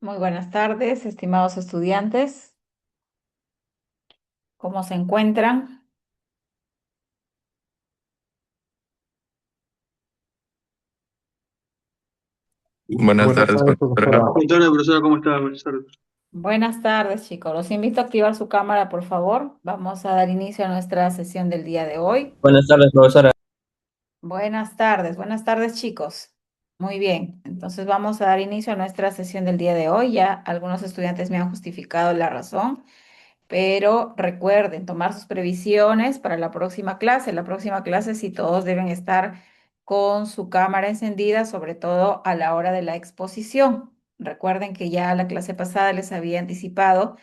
Muy buenas tardes, estimados estudiantes. ¿Cómo se encuentran? Buenas Buenas tardes, tardes, profesora. profesora. Buenas tardes, profesora, ¿cómo está? Buenas tardes. Buenas tardes, chicos. Los invito a activar su cámara, por favor. Vamos a dar inicio a nuestra sesión del día de hoy. Buenas tardes, profesora. Buenas tardes, chicos. Muy bien, entonces vamos a dar inicio a nuestra sesión del día de hoy. Ya algunos estudiantes me han justificado la razón. Pero recuerden tomar sus previsiones para la próxima clase. La próxima clase sí todos deben estar con su cámara encendida, sobre todo a la hora de la exposición. Recuerden que ya la clase pasada les había anticipado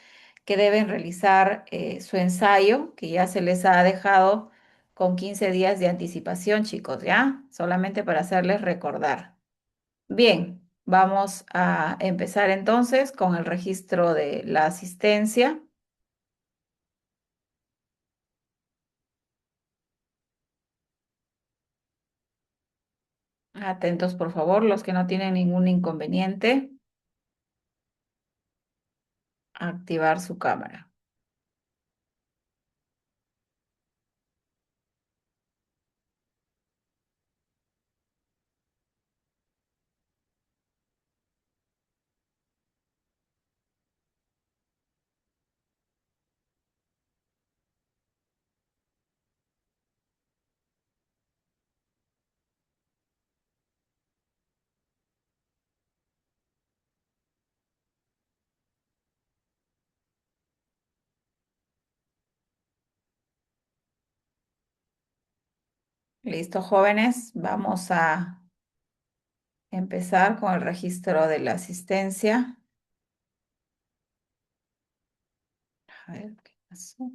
que deben realizar su ensayo, que ya se les ha dejado con 15 días de anticipación, chicos, ¿ya? Solamente para hacerles recordar. Bien, vamos a empezar entonces con el registro de la asistencia. Atentos, por favor, los que no tienen ningún inconveniente, a activar su cámara. Listo, jóvenes, vamos a empezar con el registro de la asistencia. A ver, ¿qué pasó?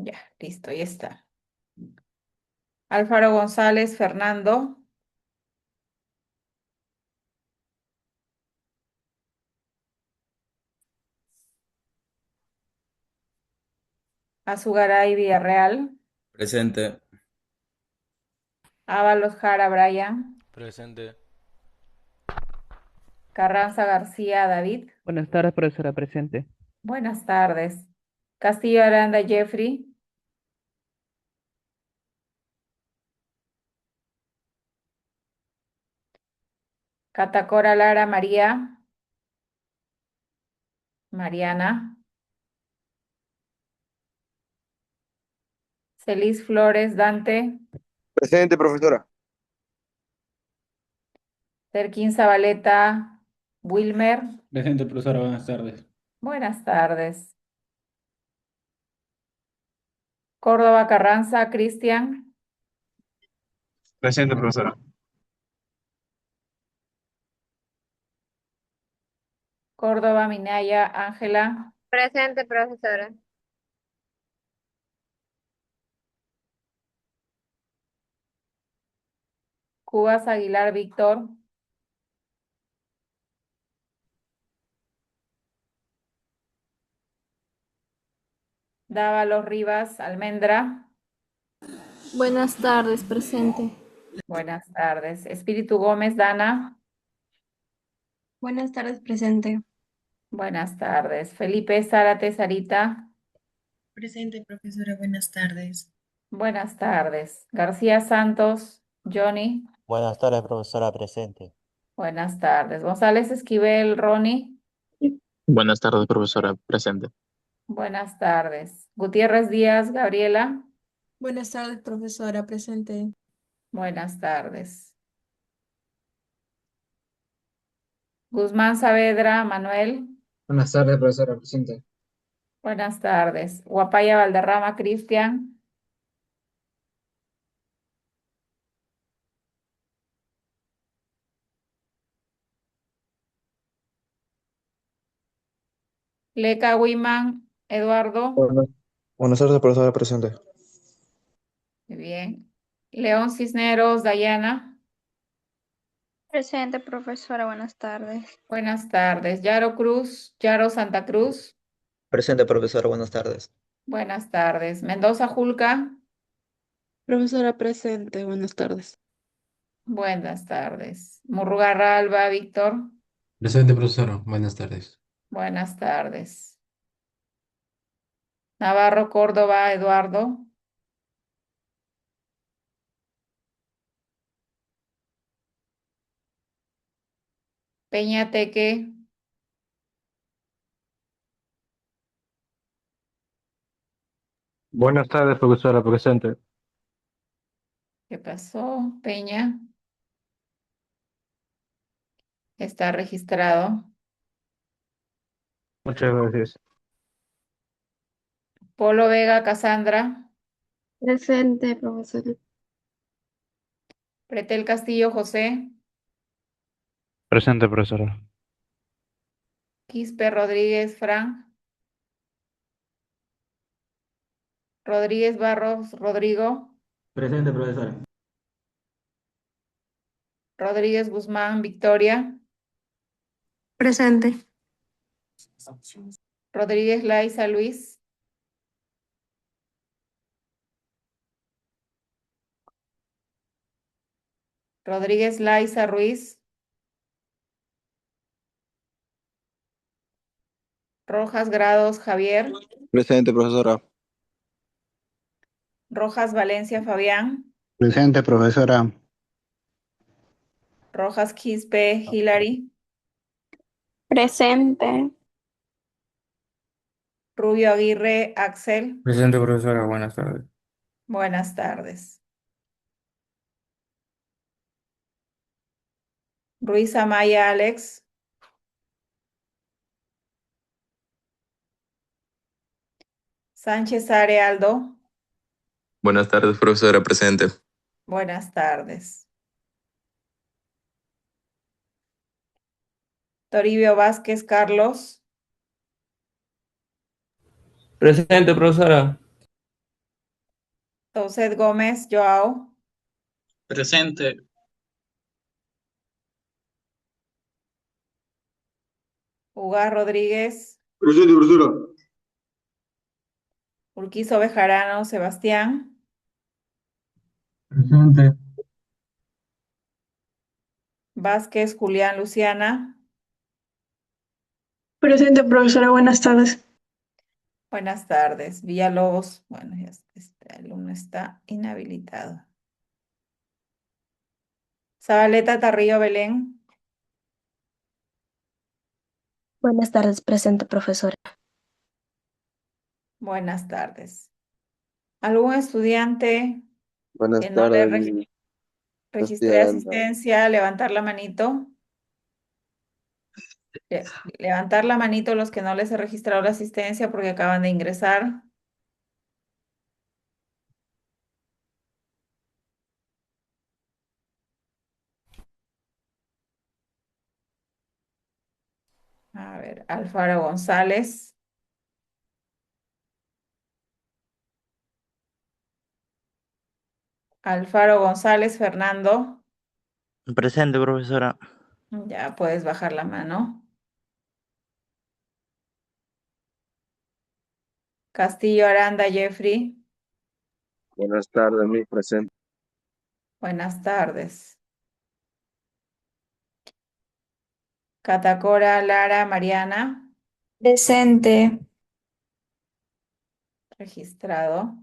Ya, listo, ya está. Alfaro González, Fernando, Azugaray Villarreal, Presente. Ábalos Jara Brian, Presente. Carranza García David. Buenas tardes, profesora presente. Buenas tardes. Castillo Aranda Jeffrey, Catacora Lara María, Mariana, Celis Flores Dante, Presente, profesora. Terquín Zabaleta, Wilmer. Presente, profesora, buenas tardes. Buenas tardes. Córdoba Carranza, Cristian. Presente, profesora. Córdoba Minaya, Ángela. Presente, profesora. Cubas Aguilar, Víctor. Dávalos Rivas, Almendra. Buenas tardes, presente. Buenas tardes. Espíritu Gómez, Dana. Buenas tardes, presente. Buenas tardes. Felipe Zárate, Sarita. Presente, profesora, buenas tardes. Buenas tardes. García Santos, Johnny. Buenas tardes, profesora presente. Buenas tardes. González Esquivel, Ronnie. Buenas tardes, profesora. Presente. Buenas tardes. Gutiérrez Díaz, Gabriela. Buenas tardes, profesora, presente. Buenas tardes. Guzmán Saavedra, Manuel. Buenas tardes, profesora, presente. Buenas tardes. Guapaya Valderrama, Cristian. Leca Wiman, Eduardo. Buenas tardes, profesora, presente. Muy bien. León Cisneros, Dayana. Presente, profesora. Buenas tardes. Buenas tardes. Yaro Cruz, Yaro Santa Cruz. Presente, profesora, buenas tardes. Buenas tardes. Mendoza Julca. Profesora presente, buenas tardes. Buenas tardes. Murrugarra Alba, Víctor. Presente, profesora. Buenas tardes. Buenas tardes. Navarro Córdoba, Eduardo. Peñateque. Buenas tardes, profesora, presente. ¿Qué pasó? Peña. Está registrado. Muchas gracias. Polo Vega, Casandra. Presente, profesora. Pretel Castillo, José. Presente, profesora. Quispe Rodríguez, Fran. Rodríguez Barros, Rodrigo. Presente, profesora. Rodríguez Guzmán, Victoria. Presente. Rodríguez Laiza, Luis. Rodríguez Laiza, Ruiz. Rojas Grados, Javier. Presente, profesora. Rojas Valencia, Fabián. Presente, profesora. Rojas Quispe, Hilary. Presente. Rubio Aguirre, Axel. Presente, profesora. Buenas tardes. Buenas tardes. Ruiz Amaya, Alex. Sánchez Are, Aldo. Buenas tardes, profesora, presente. Buenas tardes. Toribio Vázquez, Carlos. Presente, profesora. Touset Gómez, Joao. Presente. Ugar Rodríguez. Presente, profesora. Urquizo Bejarano, Sebastián. Presente. Vázquez Julián, Luciana. Presente, profesora. Buenas tardes. Buenas tardes. Villalobos. Bueno, ya este alumno está inhabilitado. Zabaleta Tarrillo, Belén. Buenas tardes, presente, profesora. Buenas tardes. ¿Algún estudiante Buenas que no le tardes, registré estudiante. asistencia? Levantar la manito. Levantar la manito los que no les he registrado la asistencia porque acaban de ingresar. A ver, Alfaro González. Alfaro González, Fernando. Presente, profesora. Ya puedes bajar la mano. Castillo Aranda, Jeffrey. Buenas tardes, mi presente. Buenas tardes. Catacora, Lara, Mariana. Presente. Registrado.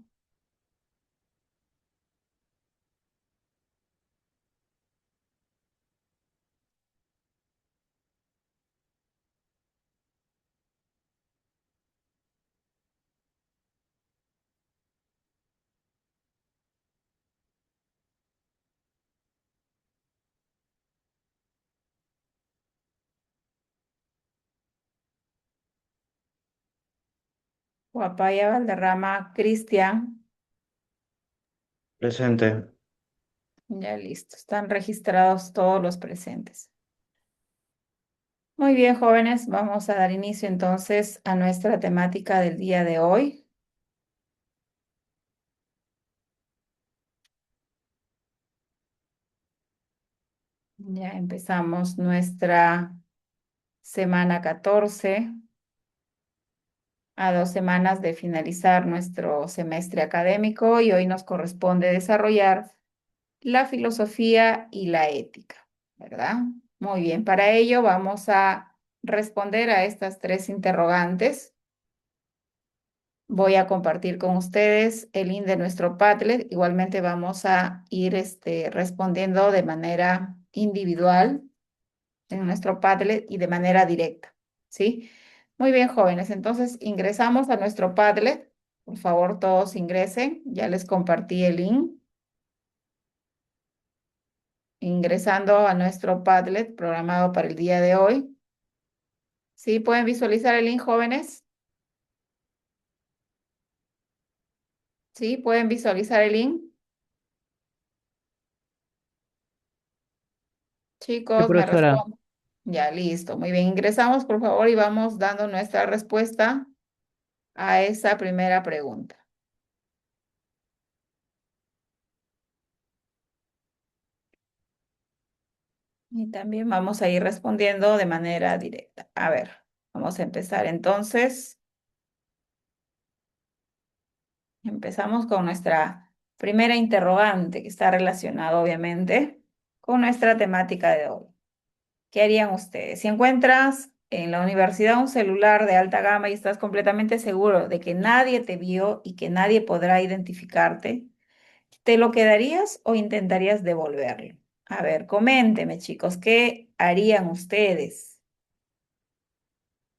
Guapaya Valderrama, Cristian. Presente. Ya listo, están registrados todos los presentes. Muy bien, jóvenes, vamos a dar inicio entonces a nuestra temática del día de hoy. Ya empezamos nuestra semana 14, a 2 semanas de finalizar nuestro semestre académico, y hoy nos corresponde desarrollar la filosofía y la ética, ¿verdad? Muy bien, para ello vamos a responder a estas 3 interrogantes. Voy a compartir con ustedes el link de nuestro Padlet. Igualmente vamos a ir respondiendo de manera individual en nuestro Padlet y de manera directa, ¿sí? Muy bien, jóvenes. Entonces ingresamos a nuestro Padlet. Por favor, todos ingresen. Ya les compartí el link. Ingresando a nuestro Padlet programado para el día de hoy. ¿Sí? ¿Pueden visualizar el link, jóvenes? ¿Sí? ¿Pueden visualizar el link? Sí, Chicos, me profesora. responden. Ya, listo. Muy bien. Ingresamos, por favor, y vamos dando nuestra respuesta a esa primera pregunta. Y también vamos a ir respondiendo de manera directa. A ver, vamos a empezar entonces. Empezamos con nuestra primera interrogante, que está relacionada, obviamente, con nuestra temática de hoy. ¿Qué harían ustedes? Si encuentras en la universidad un celular de alta gama y estás completamente seguro de que nadie te vio y que nadie podrá identificarte, ¿te lo quedarías o intentarías devolverlo? A ver, coménteme, chicos, ¿qué harían ustedes?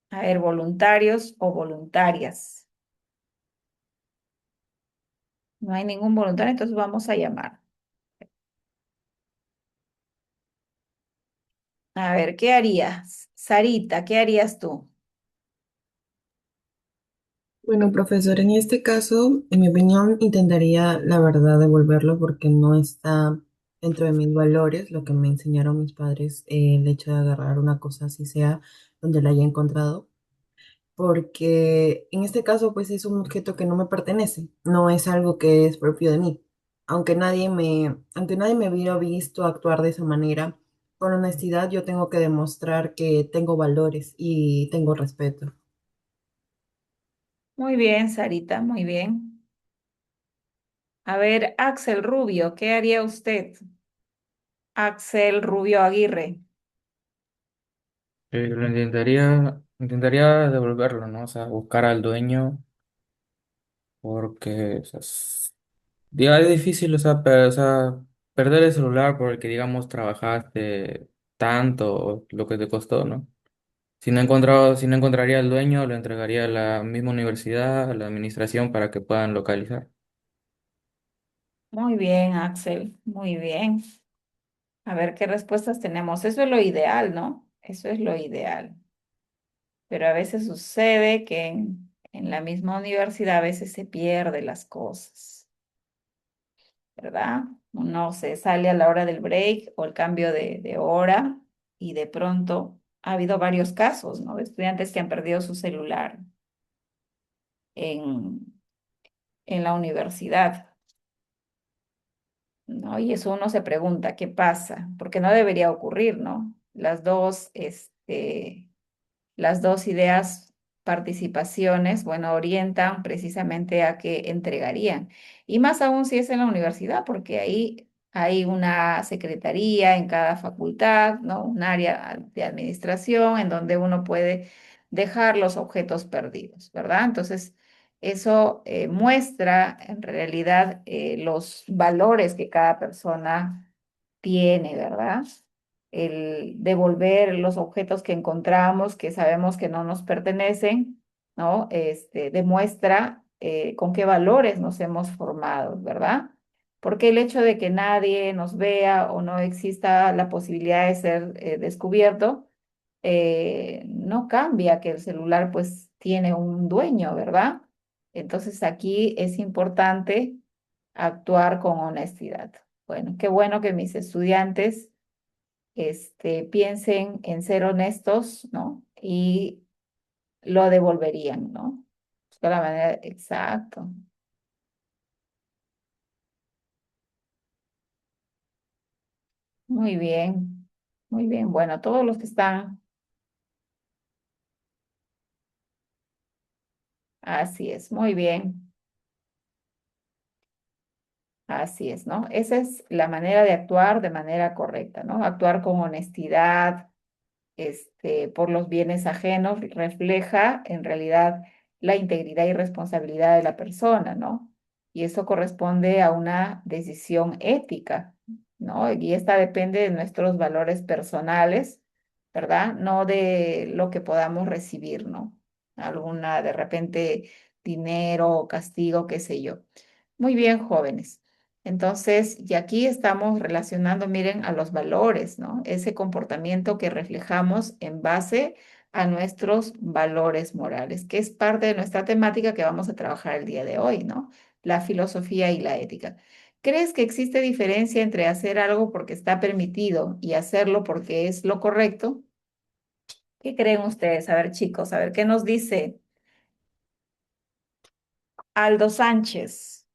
A ver, voluntarios o voluntarias. No hay ningún voluntario, entonces vamos a llamar. A ver, ¿qué harías? Sarita, ¿qué harías tú? Bueno, profesor, en este caso, en mi opinión, intentaría, la verdad, devolverlo porque no está dentro de mis valores, lo que me enseñaron mis padres, el hecho de agarrar una cosa así sea donde la haya encontrado, porque en este caso, pues es un objeto que no me pertenece, no es algo que es propio de mí. Aunque nadie me hubiera visto actuar de esa manera, con honestidad yo tengo que demostrar que tengo valores y tengo respeto. Muy bien, Sarita, muy bien. A ver, Axel Rubio, ¿qué haría usted? Axel Rubio Aguirre. Intentaría devolverlo, ¿no? O sea, buscar al dueño porque, o sea, es difícil, o sea, perder el celular por el que, digamos, trabajaste tanto, lo que te costó, ¿no? Si no encontraría al dueño, lo entregaría a la misma universidad, a la administración para que puedan localizar. Muy bien, Axel, muy bien. A ver qué respuestas tenemos. Eso es lo ideal, ¿no? Eso es lo ideal. Pero a veces sucede que en la misma universidad a veces se pierden las cosas, ¿verdad? Uno se sale a la hora del break o el cambio de hora y de pronto ha habido varios casos, ¿no? De estudiantes que han perdido su celular en, en la universidad, ¿no? Y eso uno se pregunta, ¿qué pasa? Porque no debería ocurrir, ¿no? Las dos ideas, participaciones, bueno, orientan precisamente a que entregarían. Y más aún si es en la universidad, porque ahí hay una secretaría en cada facultad, ¿no? Un área de administración en donde uno puede dejar los objetos perdidos, ¿verdad? Entonces, eso muestra en realidad los valores que cada persona tiene, ¿verdad? El devolver los objetos que encontramos, que sabemos que no nos pertenecen, ¿no? Demuestra con qué valores nos hemos formado, ¿verdad? Porque el hecho de que nadie nos vea o no exista la posibilidad de ser descubierto, no cambia que el celular pues tiene un dueño, ¿verdad? Entonces aquí es importante actuar con honestidad. Bueno, qué bueno que mis estudiantes piensen en ser honestos, ¿no? Y lo devolverían, ¿no? De la manera, exacto. Muy bien, muy bien. Bueno, todos los que están, así es, muy bien, así es, ¿no? Esa es la manera de actuar de manera correcta, ¿no? Actuar con honestidad, por los bienes ajenos refleja en realidad la integridad y responsabilidad de la persona, ¿no? Y eso corresponde a una decisión ética, ¿no? Y esta depende de nuestros valores personales, ¿verdad? No de lo que podamos recibir, ¿no? Alguna, de repente, dinero o castigo, qué sé yo. Muy bien, jóvenes. Entonces, y aquí estamos relacionando, miren, a los valores, ¿no? Ese comportamiento que reflejamos en base a nuestros valores morales, que es parte de nuestra temática que vamos a trabajar el día de hoy, ¿no? La filosofía y la ética. ¿Crees que existe diferencia entre hacer algo porque está permitido y hacerlo porque es lo correcto? ¿Qué creen ustedes? A ver, chicos, a ver, ¿qué nos dice Aldo Sánchez?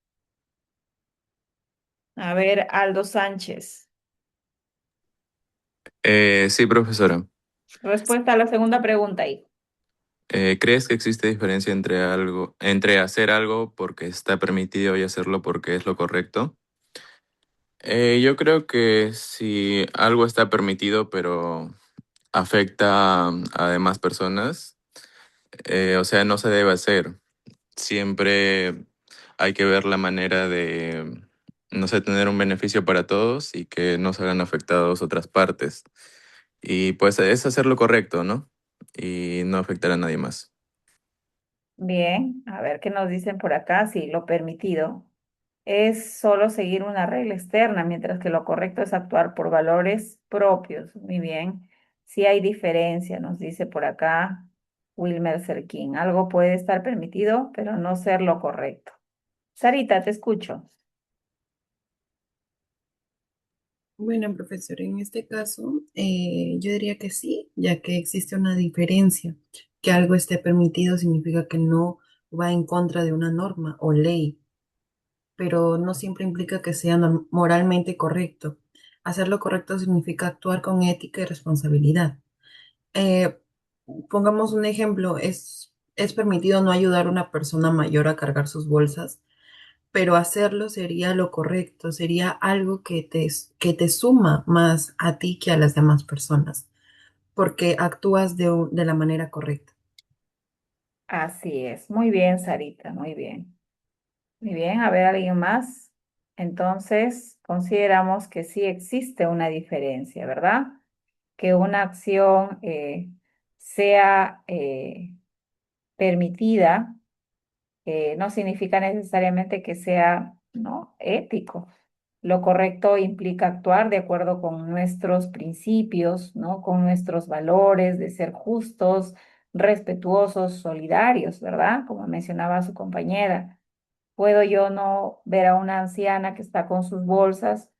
A ver, Aldo Sánchez. Sí, profesora. Respuesta a la segunda pregunta ahí. ¿Crees que existe diferencia entre hacer algo porque está permitido y hacerlo porque es lo correcto? Yo creo que si algo está permitido pero afecta a demás personas, o sea, no se debe hacer. Siempre hay que ver la manera de, no sé, tener un beneficio para todos y que no se hagan afectados otras partes. Y pues es hacer lo correcto, ¿no? Y no afectar a nadie más. Bien, a ver qué nos dicen por acá. Sí, lo permitido es solo seguir una regla externa, mientras que lo correcto es actuar por valores propios. Muy bien. Sí hay diferencia, nos dice por acá Wilmer Serkin. Algo puede estar permitido, pero no ser lo correcto. Sarita, te escucho. Bueno, profesor, en este caso, yo diría que sí, ya que existe una diferencia. Que algo esté permitido significa que no va en contra de una norma o ley, pero no siempre implica que sea moralmente correcto. Hacer lo correcto significa actuar con ética y responsabilidad. Eh, Pongamos un ejemplo, es permitido no ayudar a una persona mayor a cargar sus bolsas, pero hacerlo sería lo correcto, sería algo que te suma más a ti que a las demás personas, porque actúas de la manera correcta. Así es. Muy bien, Sarita, muy bien. Muy bien, a ver, ¿alguien más? Entonces, consideramos que sí existe una diferencia, ¿verdad? Que una acción sea permitida no significa necesariamente que sea, ¿no?, ético. Lo correcto implica actuar de acuerdo con nuestros principios, ¿no? Con nuestros valores de ser justos, respetuosos, solidarios, ¿verdad? Como mencionaba su compañera. Puedo yo no ver a una anciana que está con sus bolsas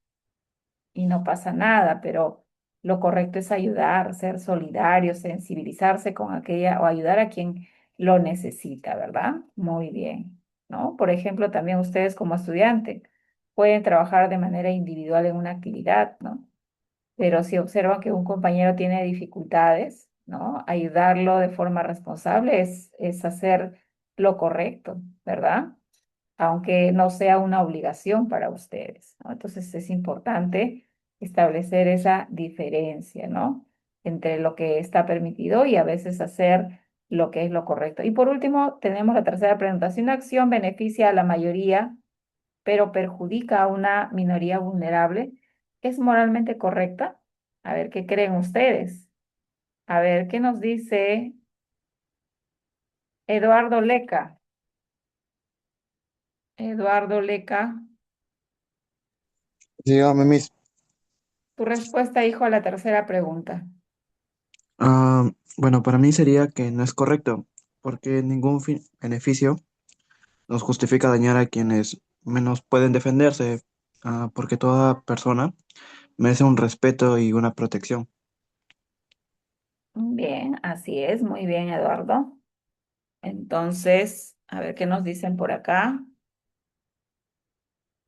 y no pasa nada, pero lo correcto es ayudar, ser solidario, sensibilizarse con aquella o ayudar a quien lo necesita, ¿verdad? Muy bien, ¿no? Por ejemplo, también ustedes como estudiante pueden trabajar de manera individual en una actividad, ¿no? Pero si observan que un compañero tiene dificultades, ¿no? Ayudarlo de forma responsable es hacer lo correcto, ¿verdad? Aunque no sea una obligación para ustedes, ¿no? Entonces es importante establecer esa diferencia, ¿no? Entre lo que está permitido y a veces hacer lo que es lo correcto. Y por último, tenemos la tercera pregunta. Si una acción beneficia a la mayoría, pero perjudica a una minoría vulnerable, ¿es moralmente correcta? A ver, ¿qué creen ustedes? A ver, ¿qué nos dice Eduardo Leca? Eduardo Leca, Dígame, Miss. tu respuesta, hijo, a la tercera pregunta. Bueno, para mí sería que no es correcto, porque ningún beneficio nos justifica dañar a quienes menos pueden defenderse, porque toda persona merece un respeto y una protección. Bien, así es, muy bien, Eduardo. Entonces, a ver qué nos dicen por acá.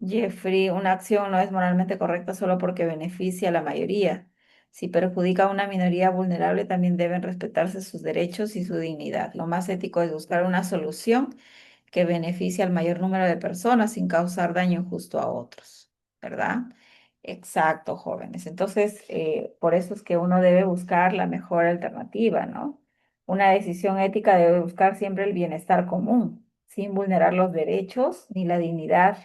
Jeffrey, una acción no es moralmente correcta solo porque beneficia a la mayoría. Si perjudica a una minoría vulnerable, también deben respetarse sus derechos y su dignidad. Lo más ético es buscar una solución que beneficie al mayor número de personas sin causar daño injusto a otros, ¿verdad? Exacto, jóvenes. Entonces, por eso es que uno debe buscar la mejor alternativa, ¿no? Una decisión ética debe buscar siempre el bienestar común, sin vulnerar los derechos ni la dignidad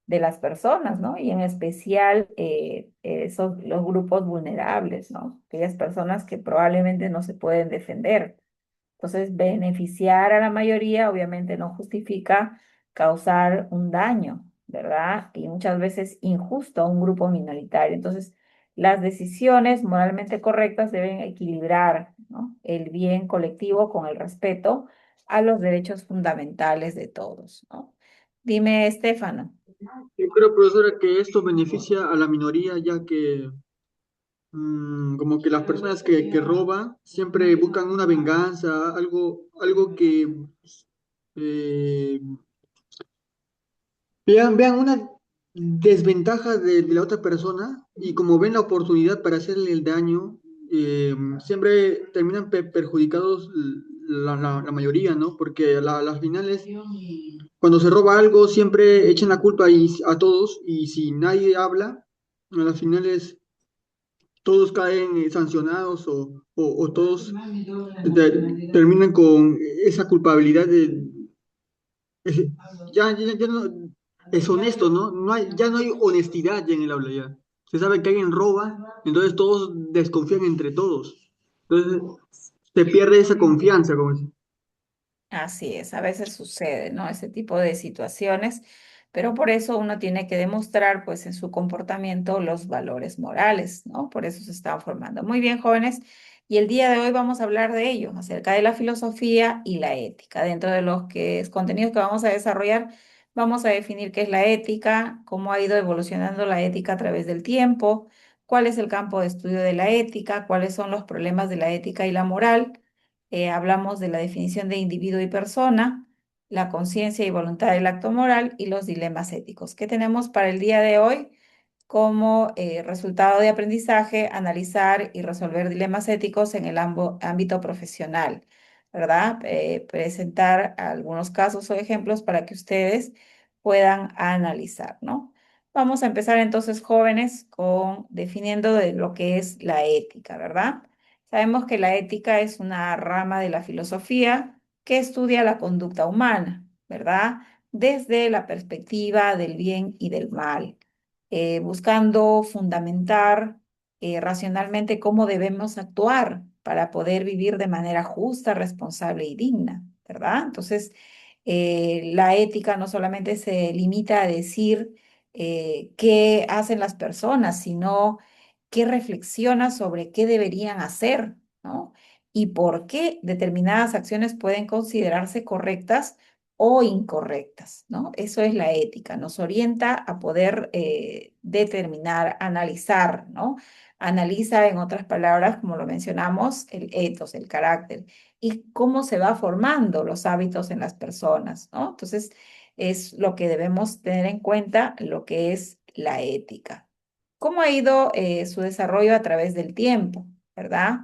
de las personas, ¿no? Y en especial los grupos vulnerables, ¿no? Aquellas personas que probablemente no se pueden defender. Entonces, beneficiar a la mayoría obviamente no justifica causar un daño, ¿verdad? Y muchas veces injusto a un grupo minoritario. Entonces, las decisiones moralmente correctas deben equilibrar, ¿no? El bien colectivo con el respeto a los derechos fundamentales de todos, ¿no? Dime, Estefano. Yo creo, profesora, que esto beneficia a la minoría, ya que como que las personas que roban siempre buscan una venganza, algo que eh, vean una desventaja de la otra persona y como ven la oportunidad para hacerle el daño, siempre terminan perjudicados la mayoría, ¿no? Porque a las finales, cuando se roba algo, siempre echan la culpa a todos y si nadie habla, a las finales todos caen sancionados o todos terminan con esa culpabilidad ya no es honesto, ¿no? Ya no hay honestidad ya en el aula ya. Se sabe que alguien roba, entonces todos desconfían entre todos. Entonces se pierde esa confianza, como dice. Así es, a veces sucede, ¿no? Ese tipo de situaciones, pero por eso uno tiene que demostrar, pues, en su comportamiento los valores morales, ¿no? Por eso se están formando. Muy bien, jóvenes, y el día de hoy vamos a hablar de ello, acerca de la filosofía y la ética. Dentro de los contenidos que vamos a desarrollar, vamos a definir qué es la ética, cómo ha ido evolucionando la ética a través del tiempo, cuál es el campo de estudio de la ética, cuáles son los problemas de la ética y la moral. Hablamos de la definición de individuo y persona, la conciencia y voluntad del acto moral y los dilemas éticos. ¿Qué tenemos para el día de hoy? Como resultado de aprendizaje, analizar y resolver dilemas éticos en el ámbito profesional, ¿verdad? Presentar algunos casos o ejemplos para que ustedes puedan analizar, ¿no? Vamos a empezar entonces, jóvenes, con definiendo de lo que es la ética, ¿verdad? Sabemos que la ética es una rama de la filosofía que estudia la conducta humana, ¿verdad? Desde la perspectiva del bien y del mal, buscando fundamentar racionalmente cómo debemos actuar para poder vivir de manera justa, responsable y digna, ¿verdad? Entonces, la ética no solamente se limita a decir qué hacen las personas, sino qué reflexiona sobre qué deberían hacer, ¿no? Y por qué determinadas acciones pueden considerarse correctas o incorrectas, ¿no? Eso es la ética, nos orienta a poder determinar, analizar, ¿no? Analiza, en otras palabras, como lo mencionamos, el ethos, el carácter, y cómo se va formando los hábitos en las personas, ¿no? Entonces, es lo que debemos tener en cuenta, lo que es la ética. ¿Cómo ha ido su desarrollo a través del tiempo, verdad?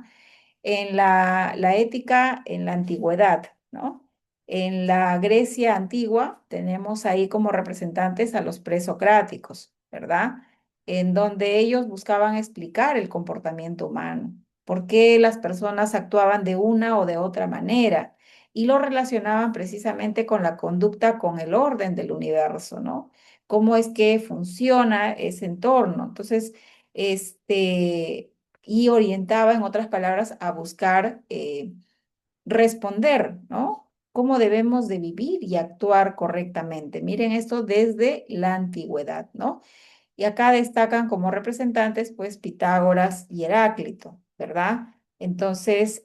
En la ética en la antigüedad, ¿no? En la Grecia antigua tenemos ahí como representantes a los presocráticos, ¿verdad? En donde ellos buscaban explicar el comportamiento humano, por qué las personas actuaban de una o de otra manera y lo relacionaban precisamente con la conducta, con el orden del universo, ¿no? Cómo es que funciona ese entorno. Entonces, y orientaba, en otras palabras, a buscar responder, ¿no? Cómo debemos de vivir y actuar correctamente. Miren esto desde la antigüedad, ¿no? Y acá destacan como representantes, pues, Pitágoras y Heráclito, ¿verdad? Entonces,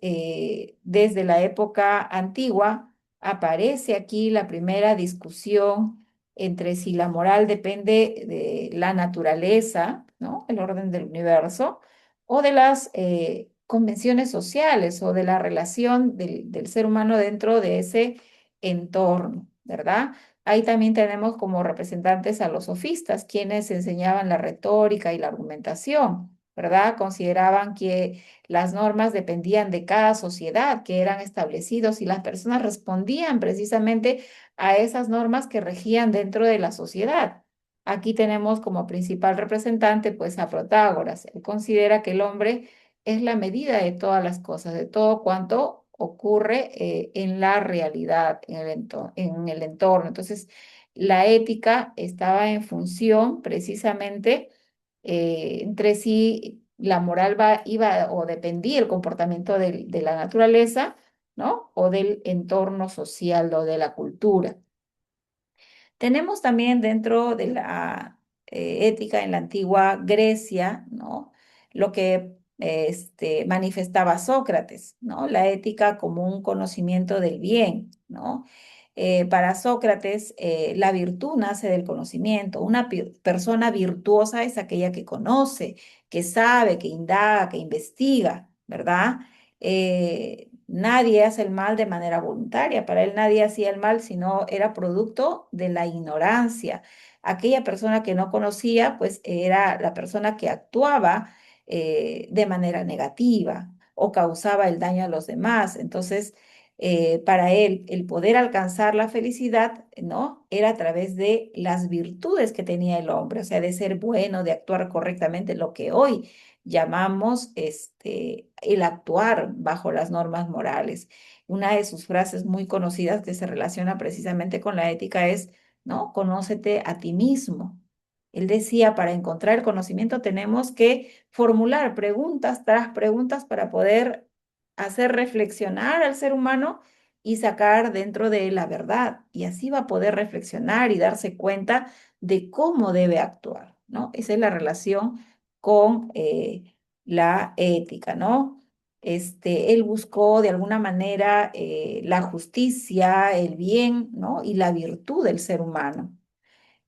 desde la época antigua, aparece aquí la primera discusión entre si la moral depende de la naturaleza, ¿no? El orden del universo, o de las convenciones sociales o de la relación del ser humano dentro de ese entorno, ¿verdad? Ahí también tenemos como representantes a los sofistas, quienes enseñaban la retórica y la argumentación, ¿verdad? Consideraban que las normas dependían de cada sociedad que eran establecidos y las personas respondían precisamente a esas normas que regían dentro de la sociedad. Aquí tenemos como principal representante pues a Protágoras. Él considera que el hombre es la medida de todas las cosas, de todo cuanto ocurre en la realidad, en el entorno. Entonces, la ética estaba en función precisamente entre si la moral iba o dependía el comportamiento de la naturaleza, ¿no? O del entorno social o de la cultura. Tenemos también dentro de la ética en la antigua Grecia, ¿no? Lo que manifestaba Sócrates, ¿no? La ética como un conocimiento del bien, ¿no? Para Sócrates, la virtud nace del conocimiento. Una persona virtuosa es aquella que conoce, que sabe, que indaga, que investiga, ¿verdad? Nadie hace el mal de manera voluntaria. Para él nadie hacía el mal, sino era producto de la ignorancia. Aquella persona que no conocía, pues era la persona que actuaba de manera negativa o causaba el daño a los demás. Entonces, para él, el poder alcanzar la felicidad, ¿no? Era a través de las virtudes que tenía el hombre, o sea, de ser bueno, de actuar correctamente, lo que hoy llamamos el actuar bajo las normas morales. Una de sus frases muy conocidas que se relaciona precisamente con la ética es, ¿no? Conócete a ti mismo. Él decía, para encontrar el conocimiento tenemos que formular preguntas tras preguntas para poder hacer reflexionar al ser humano y sacar dentro de él la verdad. Y así va a poder reflexionar y darse cuenta de cómo debe actuar, ¿no? Esa es la relación con la ética, ¿no? Él buscó de alguna manera la justicia, el bien, ¿no? Y la virtud del ser humano.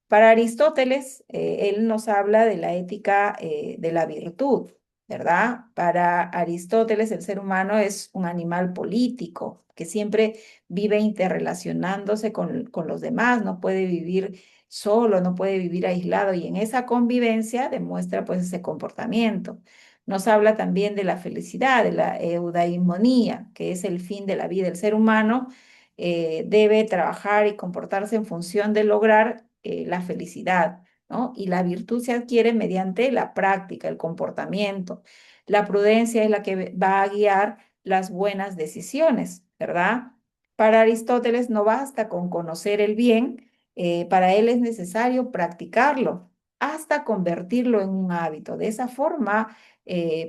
Para Aristóteles, él nos habla de la ética de la virtud, ¿verdad? Para Aristóteles, el ser humano es un animal político que siempre vive interrelacionándose con los demás, no puede vivir solo, no puede vivir aislado y en esa convivencia demuestra pues ese comportamiento. Nos habla también de la felicidad, de la eudaimonía, que es el fin de la vida. El ser humano debe trabajar y comportarse en función de lograr la felicidad, ¿no? Y la virtud se adquiere mediante la práctica, el comportamiento. La prudencia es la que va a guiar las buenas decisiones, ¿verdad? Para Aristóteles no basta con conocer el bien, para él es necesario practicarlo hasta convertirlo en un hábito. De esa forma,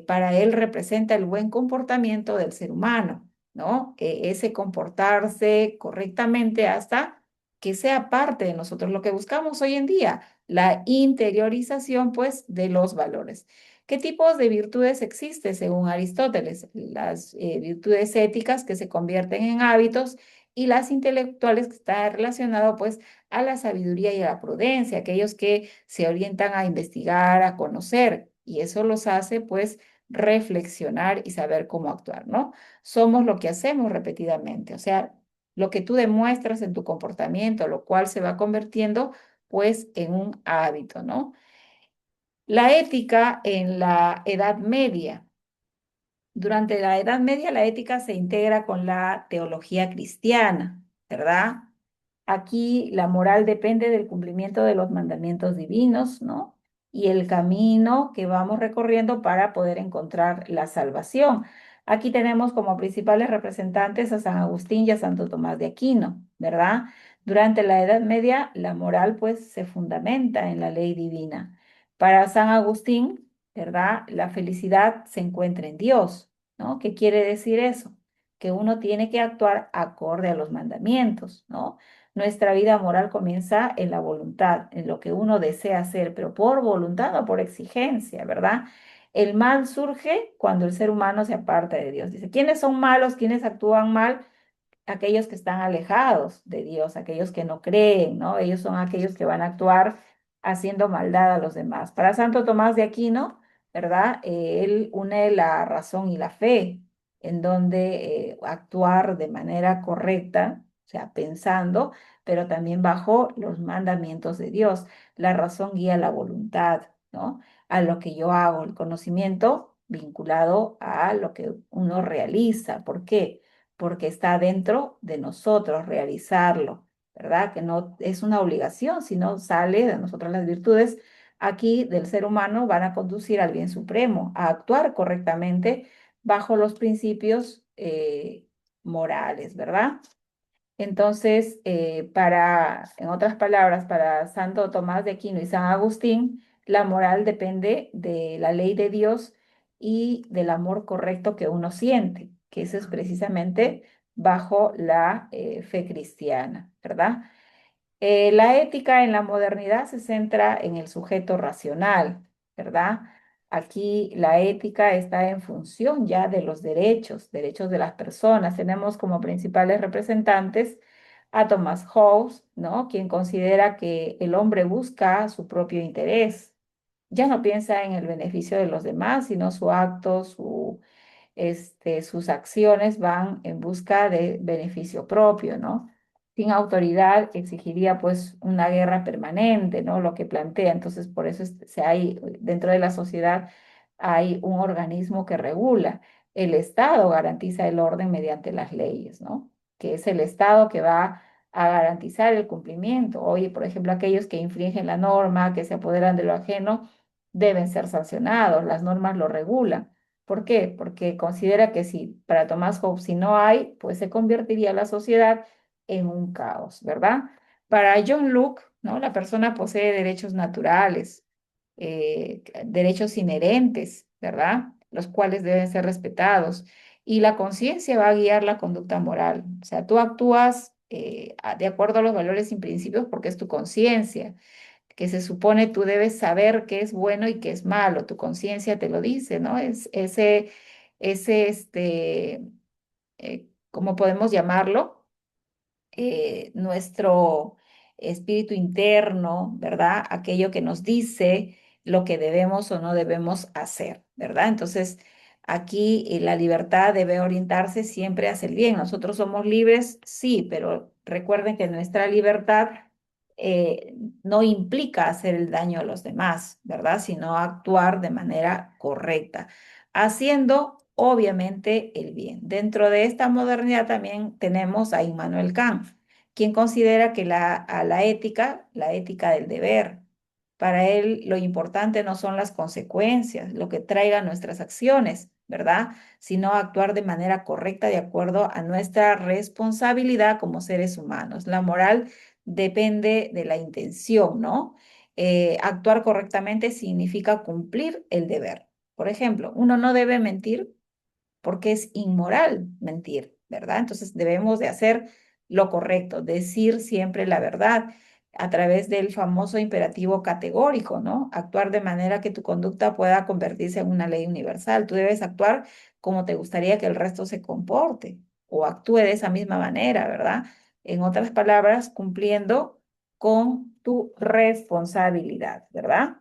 para él representa el buen comportamiento del ser humano, ¿no? Ese comportarse correctamente hasta que sea parte de nosotros, lo que buscamos hoy en día, la interiorización, pues, de los valores. ¿Qué tipos de virtudes existen según Aristóteles? Las virtudes éticas que se convierten en hábitos y las intelectuales que están relacionadas, pues, a la sabiduría y a la prudencia, aquellos que se orientan a investigar, a conocer, y eso los hace, pues, reflexionar y saber cómo actuar, ¿no? Somos lo que hacemos repetidamente, o sea, lo que tú demuestras en tu comportamiento, lo cual se va convirtiendo pues en un hábito, ¿no? La ética en la Edad Media. Durante la Edad Media la ética se integra con la teología cristiana, ¿verdad? Aquí la moral depende del cumplimiento de los mandamientos divinos, ¿no? Y el camino que vamos recorriendo para poder encontrar la salvación. Aquí tenemos como principales representantes a San Agustín y a Santo Tomás de Aquino, ¿verdad? Durante la Edad Media la moral pues se fundamenta en la ley divina. Para San Agustín, ¿verdad? La felicidad se encuentra en Dios, ¿no? ¿Qué quiere decir eso? Que uno tiene que actuar acorde a los mandamientos, ¿no? Nuestra vida moral comienza en la voluntad, en lo que uno desea hacer, pero por voluntad o por exigencia, ¿verdad? El mal surge cuando el ser humano se aparta de Dios. Dice, ¿quiénes son malos? ¿Quiénes actúan mal? aquellos que están alejados de Dios, aquellos que no creen, ¿no? Ellos son aquellos que van a actuar haciendo maldad a los demás. Para Santo Tomás de Aquino, ¿verdad? Él une la razón y la fe, en donde actuar de manera correcta, o sea, pensando, pero también bajo los mandamientos de Dios. La razón guía la voluntad, ¿no? A lo que yo hago, el conocimiento vinculado a lo que uno realiza. ¿Por qué? Porque está dentro de nosotros realizarlo, ¿verdad? Que no es una obligación, sino sale de nosotros las virtudes aquí del ser humano van a conducir al bien supremo, a actuar correctamente bajo los principios morales, ¿verdad? Entonces, en otras palabras, para Santo Tomás de Aquino y San Agustín, la moral depende de la ley de Dios y del amor correcto que uno siente, que eso es precisamente bajo la fe cristiana, ¿verdad? La ética en la modernidad se centra en el sujeto racional, ¿verdad? Aquí la ética está en función ya de los derechos de las personas. Tenemos como principales representantes a Thomas Hobbes, ¿no? Quien considera que el hombre busca su propio interés. Ya no piensa en el beneficio de los demás, sino su acto, sus acciones van en busca de beneficio propio, ¿no? Sin autoridad exigiría pues una guerra permanente, ¿no? Lo que plantea. Entonces, por eso dentro de la sociedad hay un organismo que regula. El Estado garantiza el orden mediante las leyes, ¿no? Que es el Estado que va a garantizar el cumplimiento. Oye, por ejemplo, aquellos que infringen la norma, que se apoderan de lo ajeno, deben ser sancionados. Las normas lo regulan. ¿Por qué? Porque considera que si para Thomas Hobbes si no hay, pues se convertiría la sociedad en un caos, ¿verdad? Para John Locke, ¿no? La persona posee derechos naturales, derechos inherentes, ¿verdad? Los cuales deben ser respetados. Y la conciencia va a guiar la conducta moral. O sea, tú actúas de acuerdo a los valores y principios porque es tu conciencia que se supone tú debes saber qué es bueno y qué es malo, tu conciencia te lo dice, ¿no? Es ¿cómo podemos llamarlo? Nuestro espíritu interno, ¿verdad? Aquello que nos dice lo que debemos o no debemos hacer, ¿verdad? Entonces, aquí la libertad debe orientarse siempre hacia el bien. Nosotros somos libres, sí, pero recuerden que nuestra libertad eh, no implica hacer el daño a los demás, ¿verdad? Sino actuar de manera correcta, haciendo obviamente el bien. Dentro de esta modernidad también tenemos a Immanuel Kant, quien considera que a la ética del deber, para él lo importante no son las consecuencias, lo que traigan nuestras acciones, ¿verdad? Sino actuar de manera correcta de acuerdo a nuestra responsabilidad como seres humanos. La moral depende de la intención, ¿no? Actuar correctamente significa cumplir el deber. Por ejemplo, uno no debe mentir porque es inmoral mentir, ¿verdad? Entonces debemos de hacer lo correcto, decir siempre la verdad a través del famoso imperativo categórico, ¿no? Actuar de manera que tu conducta pueda convertirse en una ley universal. Tú debes actuar como te gustaría que el resto se comporte o actúe de esa misma manera, ¿verdad? En otras palabras, cumpliendo con tu responsabilidad, ¿verdad?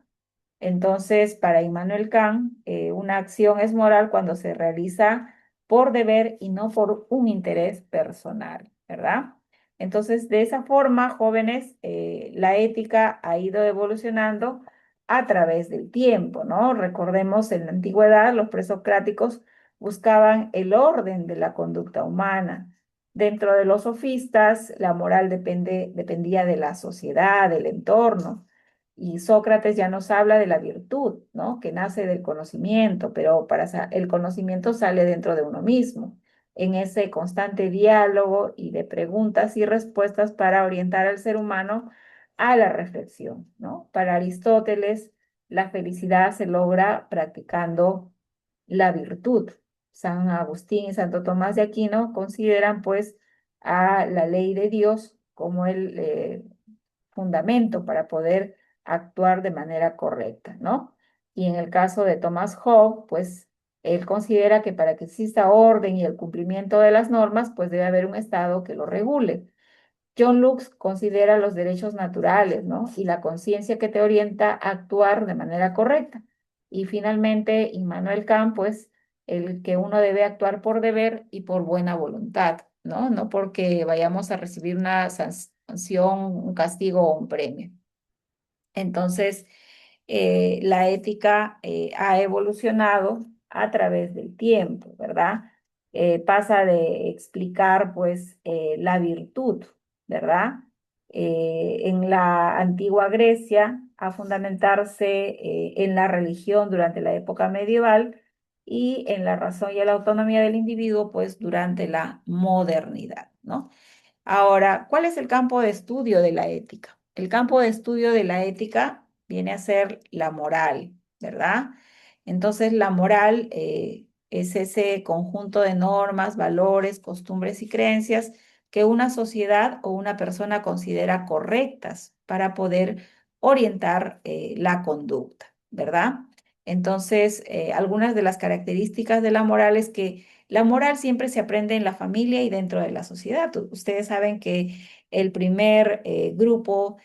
Entonces, para Immanuel Kant, una acción es moral cuando se realiza por deber y no por un interés personal, ¿verdad? Entonces, de esa forma, jóvenes, la ética ha ido evolucionando a través del tiempo, ¿no? Recordemos, en la antigüedad, los presocráticos buscaban el orden de la conducta humana. Dentro de los sofistas, la moral dependía de la sociedad, del entorno. Y Sócrates ya nos habla de la virtud, ¿no? Que nace del conocimiento, pero el conocimiento sale dentro de uno mismo, en ese constante diálogo y de preguntas y respuestas para orientar al ser humano a la reflexión, ¿no? Para Aristóteles, la felicidad se logra practicando la virtud. San Agustín y Santo Tomás de Aquino consideran pues a la ley de Dios como el fundamento para poder actuar de manera correcta, ¿no? Y en el caso de Thomas Hobbes, pues Él considera que para que exista orden y el cumplimiento de las normas, pues debe haber un Estado que lo regule. John Lux considera los derechos naturales, ¿no? Y la conciencia que te orienta a actuar de manera correcta. Y finalmente, Immanuel Kant, pues, el que uno debe actuar por deber y por buena voluntad, ¿no? No porque vayamos a recibir una sanción, un castigo o un premio. Entonces, la ética ha evolucionado a través del tiempo, ¿verdad? Pasa de explicar, pues, la virtud, ¿verdad? En la antigua Grecia, a fundamentarse en la religión durante la época medieval y en la razón y la autonomía del individuo, pues, durante la modernidad, ¿no? Ahora, ¿cuál es el campo de estudio de la ética? El campo de estudio de la ética viene a ser la moral, ¿verdad? Entonces, la moral es ese conjunto de normas, valores, costumbres y creencias que una sociedad o una persona considera correctas para poder orientar la conducta, ¿verdad? Entonces, algunas de las características de la moral es que la moral siempre se aprende en la familia y dentro de la sociedad. Ustedes saben que el primer grupo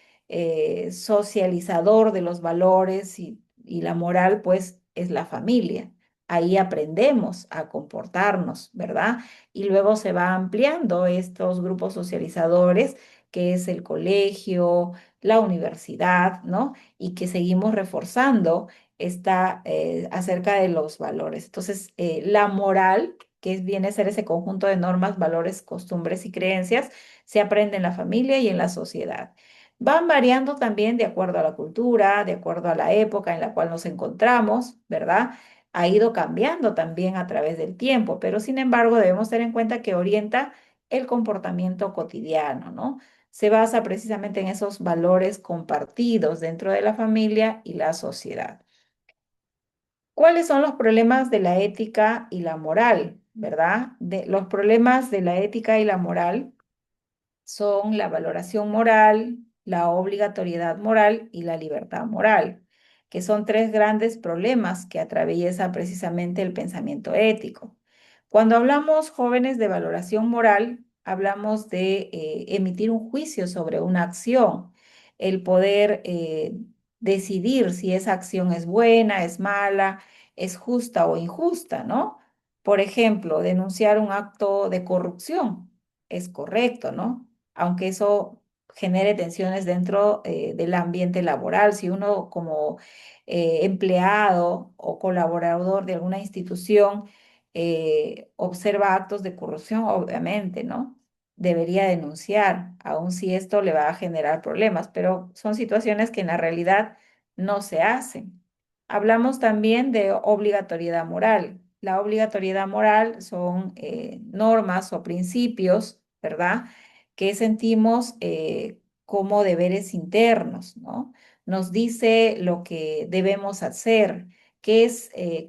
socializador de los valores y la moral, pues, es la familia. Ahí aprendemos a comportarnos, ¿verdad? Y luego se va ampliando estos grupos socializadores, que es el colegio, la universidad, ¿no? Y que seguimos reforzando esta acerca de los valores. Entonces, la moral viene a ser ese conjunto de normas, valores, costumbres y creencias, se aprende en la familia y en la sociedad. Van variando también de acuerdo a la cultura, de acuerdo a la época en la cual nos encontramos, ¿verdad? Ha ido cambiando también a través del tiempo, pero sin embargo debemos tener en cuenta que orienta el comportamiento cotidiano, ¿no? Se basa precisamente en esos valores compartidos dentro de la familia y la sociedad. ¿Cuáles son los problemas de la ética y la moral, verdad? Los problemas de la ética y la moral son la valoración moral, la obligatoriedad moral y la libertad moral, que son tres grandes problemas que atraviesa precisamente el pensamiento ético. Cuando hablamos, jóvenes, de valoración moral, hablamos de emitir un juicio sobre una acción, el poder decidir si esa acción es buena, es mala, es justa o injusta, ¿no? Por ejemplo, denunciar un acto de corrupción es correcto, ¿no? Aunque eso genere tensiones dentro del ambiente laboral. Si uno como empleado o colaborador de alguna institución observa actos de corrupción, obviamente, ¿no? Debería denunciar, aun si esto le va a generar problemas, pero son situaciones que en la realidad no se hacen. Hablamos también de obligatoriedad moral. La obligatoriedad moral son normas o principios, ¿verdad? Que sentimos como deberes internos, ¿no? Nos dice lo que debemos hacer,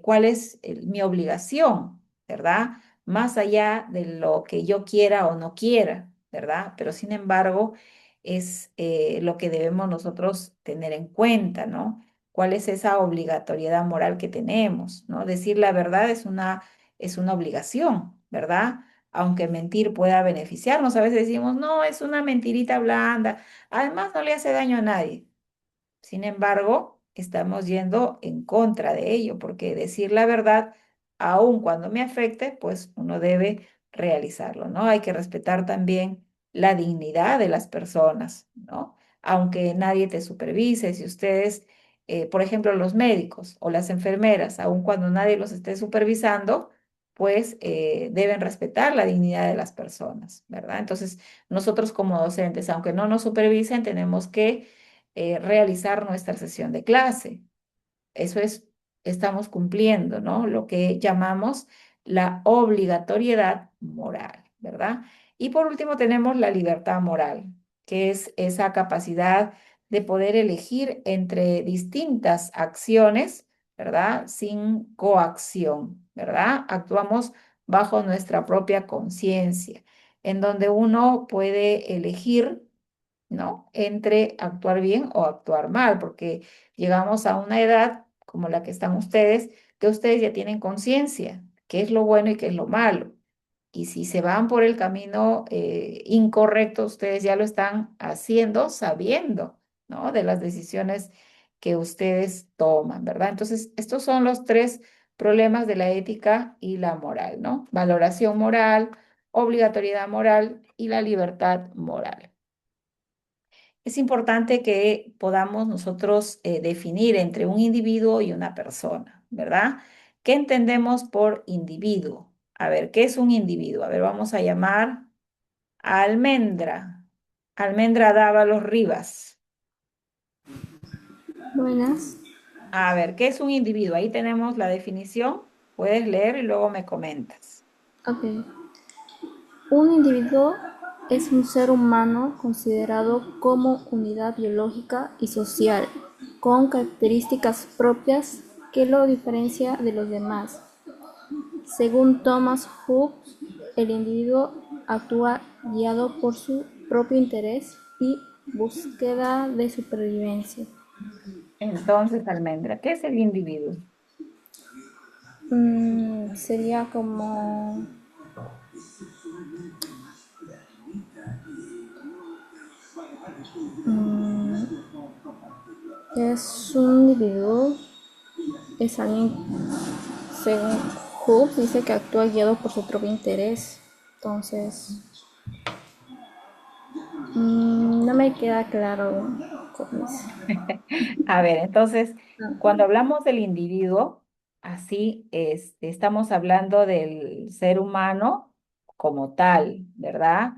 cuál es mi obligación, ¿verdad? Más allá de lo que yo quiera o no quiera, ¿verdad? Pero sin embargo, es lo que debemos nosotros tener en cuenta, ¿no? ¿Cuál es esa obligatoriedad moral que tenemos, ¿no? Decir la verdad es una obligación, ¿verdad? Aunque mentir pueda beneficiarnos, a veces decimos, no, es una mentirita blanda, además no le hace daño a nadie. Sin embargo, estamos yendo en contra de ello, porque decir la verdad, aun cuando me afecte, pues uno debe realizarlo, ¿no? Hay que respetar también la dignidad de las personas, ¿no? Aunque nadie te supervise, si ustedes, por ejemplo, los médicos o las enfermeras, aun cuando nadie los esté supervisando, pues deben respetar la dignidad de las personas, ¿verdad? Entonces, nosotros como docentes, aunque no nos supervisen, tenemos que realizar nuestra sesión de clase. Eso es, estamos cumpliendo, ¿no? Lo que llamamos la obligatoriedad moral, ¿verdad? Y por último tenemos la libertad moral, que es esa capacidad de poder elegir entre distintas acciones, ¿verdad? Sin coacción, ¿verdad? Actuamos bajo nuestra propia conciencia, en donde uno puede elegir, ¿no? Entre actuar bien o actuar mal, porque llegamos a una edad como la que están ustedes, que ustedes ya tienen conciencia, qué es lo bueno y qué es lo malo. Y si se van por el camino incorrecto, ustedes ya lo están haciendo sabiendo, ¿no? De las decisiones que ustedes toman, ¿verdad? Entonces, estos son los tres problemas de la ética y la moral, ¿no? Valoración moral, obligatoriedad moral y la libertad moral. Es importante que podamos nosotros definir entre un individuo y una persona, ¿verdad? ¿Qué entendemos por individuo? A ver, ¿qué es un individuo? A ver, vamos a llamar a Almendra. Almendra Dávalos Rivas. Buenas. A ver, ¿qué es un individuo? Ahí tenemos la definición. Puedes leer y luego me comentas. Ok. Un individuo es un ser humano considerado como unidad biológica y social, con características propias que lo diferencia de los demás. Según Thomas Hobbes, el individuo actúa guiado por su propio interés y búsqueda de supervivencia. Entonces, Almendra, ¿qué es el individuo? Sería como es un individuo, es alguien, según Hobbes, dice que actúa guiado por su propio interés. Entonces, no me queda claro cómo es. A ver, entonces, cuando hablamos del individuo, así estamos hablando del ser humano como tal, ¿verdad?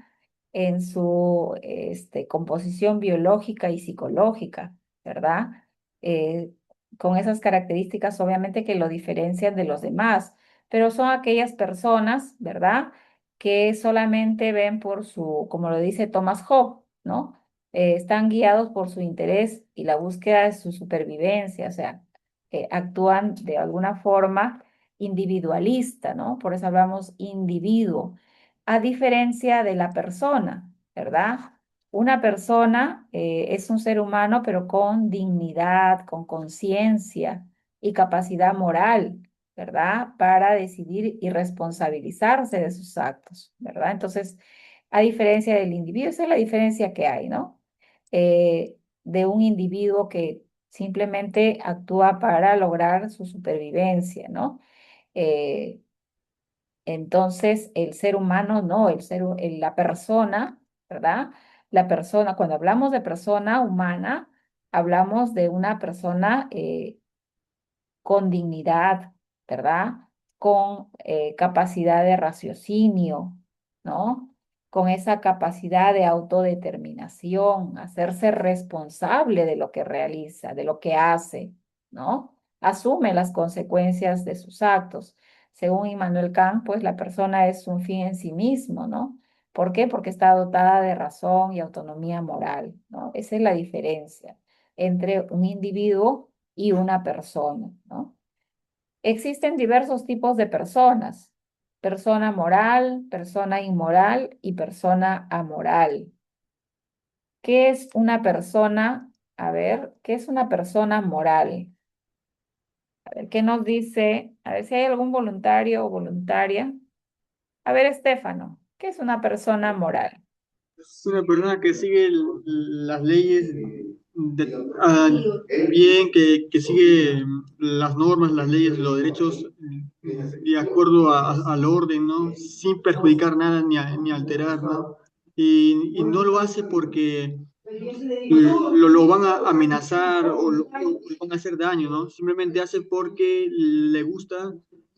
En su composición biológica y psicológica, ¿verdad? Eh, con esas características, obviamente, que lo diferencian de los demás, pero son aquellas personas, ¿verdad? Que solamente ven por su, como lo dice Thomas Hobbes, ¿no? Están guiados por su interés y la búsqueda de su supervivencia, o sea, actúan de alguna forma individualista, ¿no? Por eso hablamos individuo, a diferencia de la persona, ¿verdad? Una persona es un ser humano, pero con dignidad, con conciencia y capacidad moral, ¿verdad? Para decidir y responsabilizarse de sus actos, ¿verdad? Entonces, a diferencia del individuo, esa es la diferencia que hay, ¿no? De un individuo que simplemente actúa para lograr su supervivencia, ¿no? Eh, entonces, el ser humano, no, la persona, ¿verdad? La persona, cuando hablamos de persona humana, hablamos de una persona con dignidad, ¿verdad? Con capacidad de raciocinio, ¿no? Con esa capacidad de autodeterminación, hacerse responsable de lo que realiza, de lo que hace, ¿no? Asume las consecuencias de sus actos. Según Immanuel Kant, pues la persona es un fin en sí mismo, ¿no? ¿Por qué? Porque está dotada de razón y autonomía moral, ¿no? Esa es la diferencia entre un individuo y una persona, ¿no? Existen diversos tipos de personas: persona moral, persona inmoral y persona amoral. ¿Qué es una persona? A ver, ¿qué es una persona moral? A ver, ¿qué nos dice? A ver si hay algún voluntario o voluntaria. A ver, Estefano, ¿qué es una persona moral? Es una persona que sigue las leyes ah, bien, que sigue las normas, las leyes, los derechos de acuerdo al orden, ¿no? Sin perjudicar nada ni alterar, ¿no? Y no lo hace porque lo van a amenazar o le van a hacer daño, ¿no? Simplemente hace porque le gusta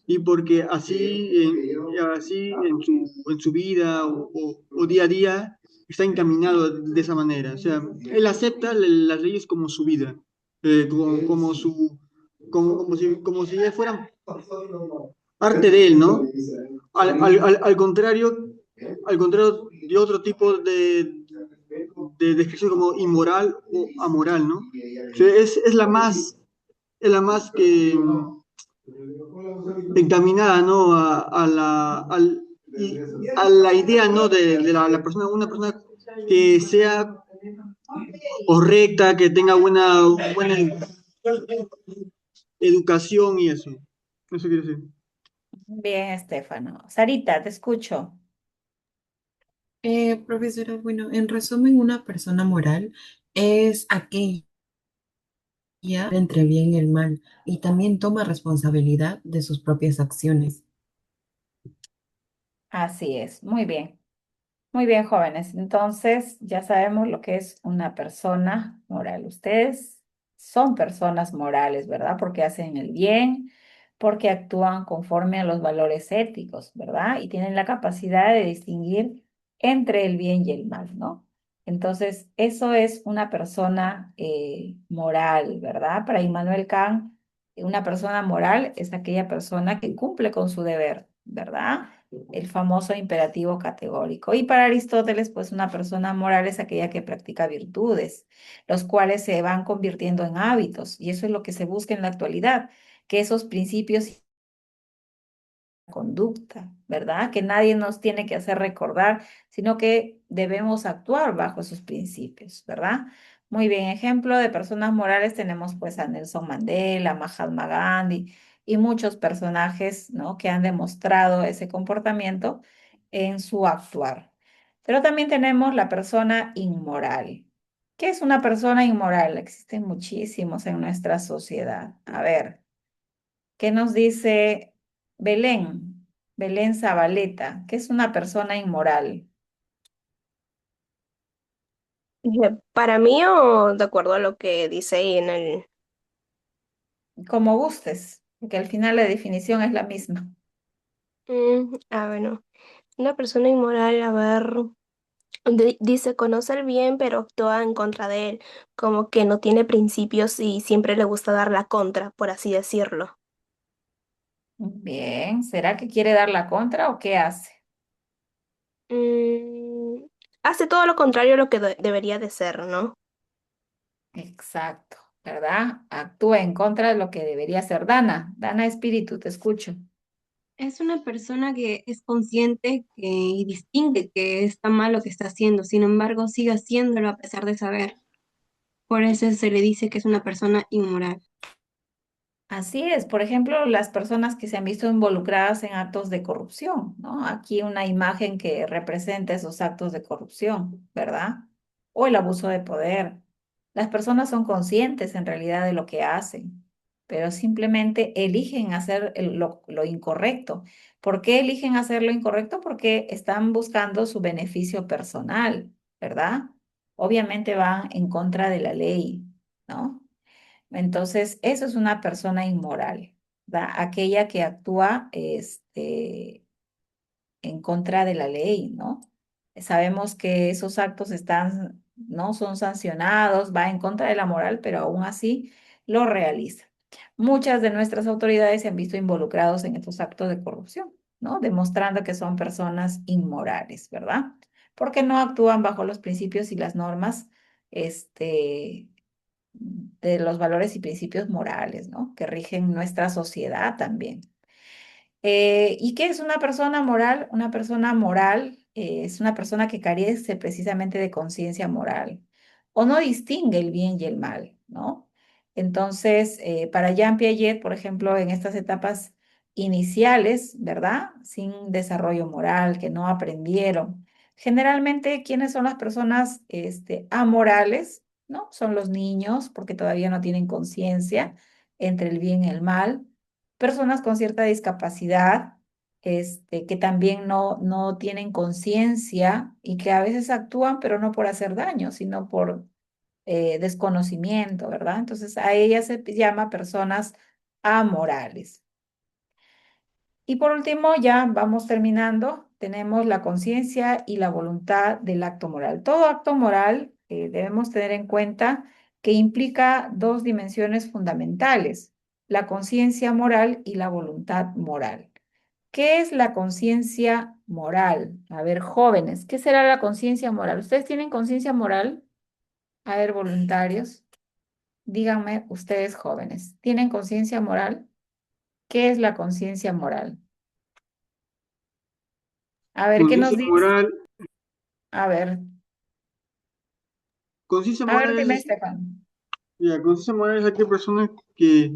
y porque así en su vida o día a día está encaminado de esa manera. O sea, él acepta las leyes como su vida, como si ya fueran parte de él, ¿no? Al contrario de otro tipo de descripción como inmoral o amoral, ¿no? O sea, es la más que encaminada, ¿no? A la idea, ¿no? De la persona, una persona que sea correcta, que tenga buena educación y eso. Eso quiere decir. Bien, Estefano. Sarita, te escucho. Profesora, bueno, en resumen, una persona moral es aquella entre el bien y el mal y también toma responsabilidad de sus propias acciones. Así es, muy bien. Muy bien, jóvenes. Entonces, ya sabemos lo que es una persona moral. Ustedes son personas morales, ¿verdad? Porque hacen el bien, porque actúan conforme a los valores éticos, ¿verdad? Y tienen la capacidad de distinguir entre el bien y el mal, ¿no? Entonces, eso es una persona moral, ¿verdad? Para Immanuel Kant, una persona moral es aquella persona que cumple con su deber, ¿verdad? El famoso imperativo categórico. Y para Aristóteles, pues una persona moral es aquella que practica virtudes, los cuales se van convirtiendo en hábitos. Y eso es lo que se busca en la actualidad, que esos principios conducta, ¿verdad? Que nadie nos tiene que hacer recordar, sino que debemos actuar bajo esos principios, ¿verdad? Muy bien, ejemplo de personas morales tenemos pues a Nelson Mandela, Mahatma Gandhi y muchos personajes, ¿no? Que han demostrado ese comportamiento en su actuar. Pero también tenemos la persona inmoral. ¿Qué es una persona inmoral? Existen muchísimos en nuestra sociedad. A ver. ¿Qué nos dice Belén? Belén Zabaleta, que es una persona inmoral. Para mí o de acuerdo a lo que dice ahí en el... Como gustes, porque al final la definición es la misma. Bueno, una persona inmoral, a ver, dice conoce el bien pero actúa en contra de él, como que no tiene principios y siempre le gusta dar la contra, por así decirlo. Bien, ¿será que quiere dar la contra o qué hace? Mm, hace todo lo contrario a lo que debería de ser, ¿no? Exacto, ¿verdad? Actúa en contra de lo que debería ser Dana. Dana Espíritu, te escucho. Es una persona que es consciente y distingue que está mal lo que está haciendo, sin embargo sigue haciéndolo a pesar de saber. Por eso se le dice que es una persona inmoral. Así es, por ejemplo, las personas que se han visto involucradas en actos de corrupción, ¿no? Aquí una imagen que representa esos actos de corrupción, ¿verdad? O el abuso de poder. Las personas son conscientes en realidad de lo que hacen, pero simplemente eligen hacer lo incorrecto. ¿Por qué eligen hacer lo incorrecto? Porque están buscando su beneficio personal, ¿verdad? Obviamente van en contra de la ley, ¿no? Entonces, eso es una persona inmoral, ¿verdad? Aquella que actúa en contra de la ley, ¿no? Sabemos que esos actos están, no son sancionados, va en contra de la moral, pero aún así lo realiza. Muchas de nuestras autoridades se han visto involucrados en estos actos de corrupción, ¿no? Demostrando que son personas inmorales, ¿verdad? Porque no actúan bajo los principios y las normas, este, de los valores y principios morales, ¿no? Que rigen nuestra sociedad también. ¿Y qué es una persona moral? Una persona moral es una persona que carece precisamente de conciencia moral o no distingue el bien y el mal, ¿no? Entonces, para Jean Piaget, por ejemplo, en estas etapas iniciales, ¿verdad? Sin desarrollo moral, que no aprendieron. Generalmente, ¿quiénes son las personas amorales? ¿No? Son los niños, porque todavía no tienen conciencia entre el bien y el mal, personas con cierta discapacidad, que también no tienen conciencia y que a veces actúan, pero no por hacer daño, sino por desconocimiento, ¿verdad? Entonces a ellas se llama personas amorales. Y por último, ya vamos terminando, tenemos la conciencia y la voluntad del acto moral. Todo acto moral debemos tener en cuenta que implica dos dimensiones fundamentales, la conciencia moral y la voluntad moral. ¿Qué es la conciencia moral? A ver, jóvenes, ¿qué será la conciencia moral? ¿Ustedes tienen conciencia moral? A ver, voluntarios, díganme ustedes jóvenes, ¿tienen conciencia moral? ¿Qué es la conciencia moral? A ver, ¿qué nos Conciencia dice? moral, A ver, conciencia a ver, moral dime, es, Estefan. ya, conciencia moral es aquella persona que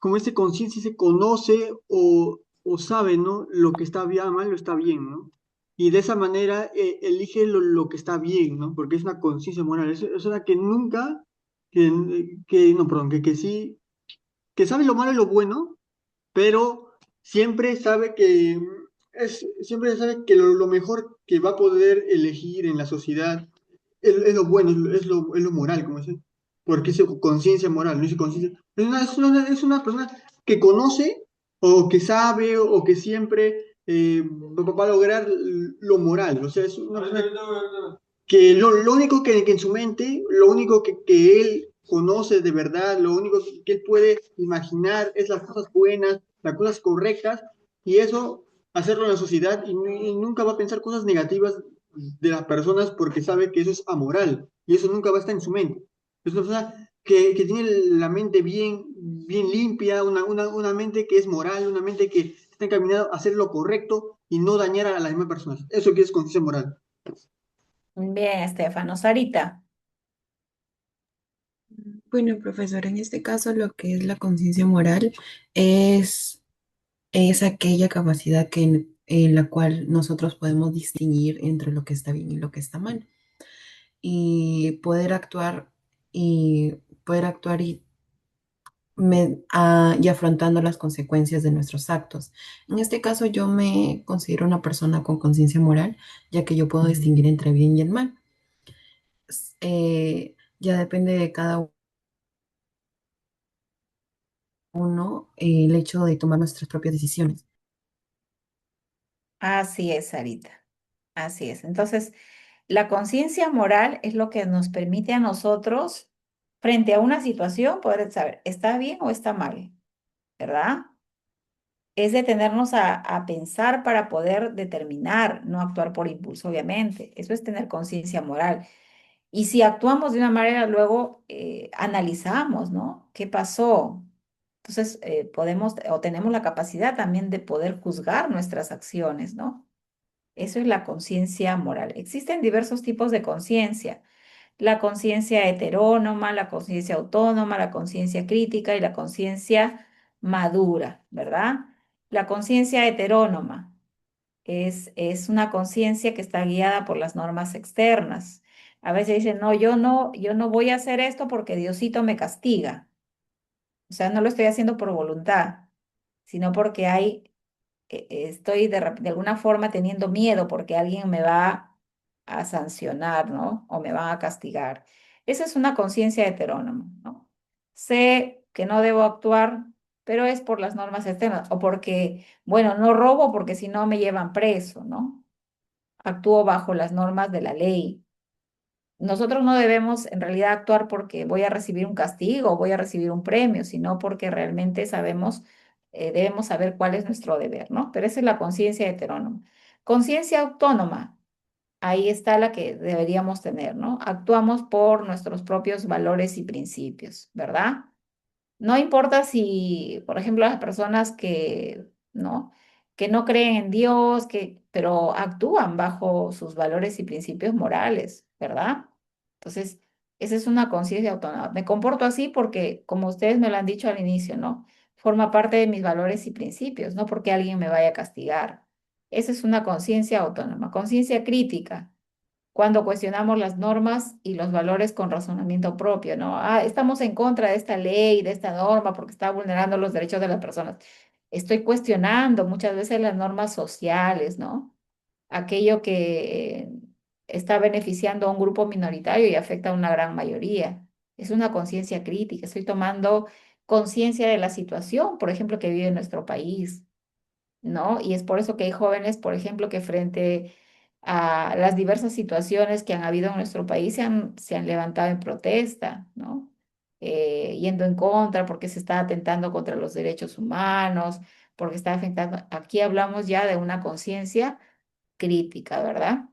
como ese conciencia se conoce o sabe, ¿no? Lo que está bien, mal o está bien, ¿no? Y de esa manera elige lo que está bien, ¿no? Porque es una conciencia moral. Es una que nunca, no, perdón, que sí, que sabe lo malo y lo bueno, pero siempre sabe que siempre sabe que lo mejor que va a poder elegir en la sociedad es lo bueno, es lo moral, como dicen, porque es conciencia moral, no es conciencia. Es una persona que conoce o que sabe o que siempre va a lograr lo moral, o sea, es una persona que lo único que en su mente, lo único que él conoce de verdad, lo único que él puede imaginar es las cosas buenas, las cosas correctas, y eso hacerlo en la sociedad y nunca va a pensar cosas negativas de las personas porque sabe que eso es amoral y eso nunca va a estar en su mente. Es una persona que tiene la mente bien limpia, una mente que es moral, una mente que está encaminada a hacer lo correcto y no dañar a las demás personas. Eso que es conciencia moral. Bien, Estefano. Sarita. Bueno, profesor, en este caso lo que es la conciencia moral es, es aquella capacidad en la cual nosotros podemos distinguir entre lo que está bien y lo que está mal y y poder actuar y afrontando las consecuencias de nuestros actos. En este caso, yo me considero una persona con conciencia moral, ya que yo puedo distinguir entre bien y el mal. Ya depende de cada uno el hecho de tomar nuestras propias decisiones. Así es, Sarita. Así es. Entonces, la conciencia moral es lo que nos permite a nosotros, frente a una situación, poder saber, ¿está bien o está mal? ¿Verdad? Es detenernos a pensar para poder determinar, no actuar por impulso, obviamente. Eso es tener conciencia moral. Y si actuamos de una manera, luego analizamos, ¿no? ¿Qué pasó? Entonces, podemos o tenemos la capacidad también de poder juzgar nuestras acciones, ¿no? Eso es la conciencia moral. Existen diversos tipos de conciencia. La conciencia heterónoma, la conciencia autónoma, la conciencia crítica y la conciencia madura, ¿verdad? La conciencia heterónoma es una conciencia que está guiada por las normas externas. A veces dicen, no, yo no voy a hacer esto porque Diosito me castiga. O sea, no lo estoy haciendo por voluntad, sino porque estoy de alguna forma teniendo miedo porque alguien me va a sancionar, ¿no? O me va a castigar. Esa es una conciencia heterónoma, ¿no? Sé que no debo actuar, pero es por las normas externas o porque, bueno, no robo porque si no me llevan preso, ¿no? Actúo bajo las normas de la ley. Nosotros no debemos en realidad actuar porque voy a recibir un castigo o voy a recibir un premio, sino porque realmente sabemos, debemos saber cuál es nuestro deber, ¿no? Pero esa es la conciencia heterónoma. Conciencia autónoma, ahí está la que deberíamos tener, ¿no? Actuamos por nuestros propios valores y principios, ¿verdad? No importa si, por ejemplo, las personas ¿no? Que no creen en Dios, pero actúan bajo sus valores y principios morales, ¿verdad? Entonces, esa es una conciencia autónoma. Me comporto así porque, como ustedes me lo han dicho al inicio, ¿no? Forma parte de mis valores y principios, no porque alguien me vaya a castigar. Esa es una conciencia autónoma. Conciencia crítica cuando cuestionamos las normas y los valores con razonamiento propio, ¿no? Ah, estamos en contra de esta ley, de esta norma, porque está vulnerando los derechos de las personas. Estoy cuestionando muchas veces las normas sociales, ¿no? Aquello que está beneficiando a un grupo minoritario y afecta a una gran mayoría. Es una conciencia crítica. Estoy tomando conciencia de la situación, por ejemplo, que vive nuestro país, ¿no? Y es por eso que hay jóvenes, por ejemplo, que frente a las diversas situaciones que han habido en nuestro país se han levantado en protesta, ¿no? Yendo en contra porque se está atentando contra los derechos humanos, porque está afectando. Aquí hablamos ya de una conciencia crítica, ¿verdad?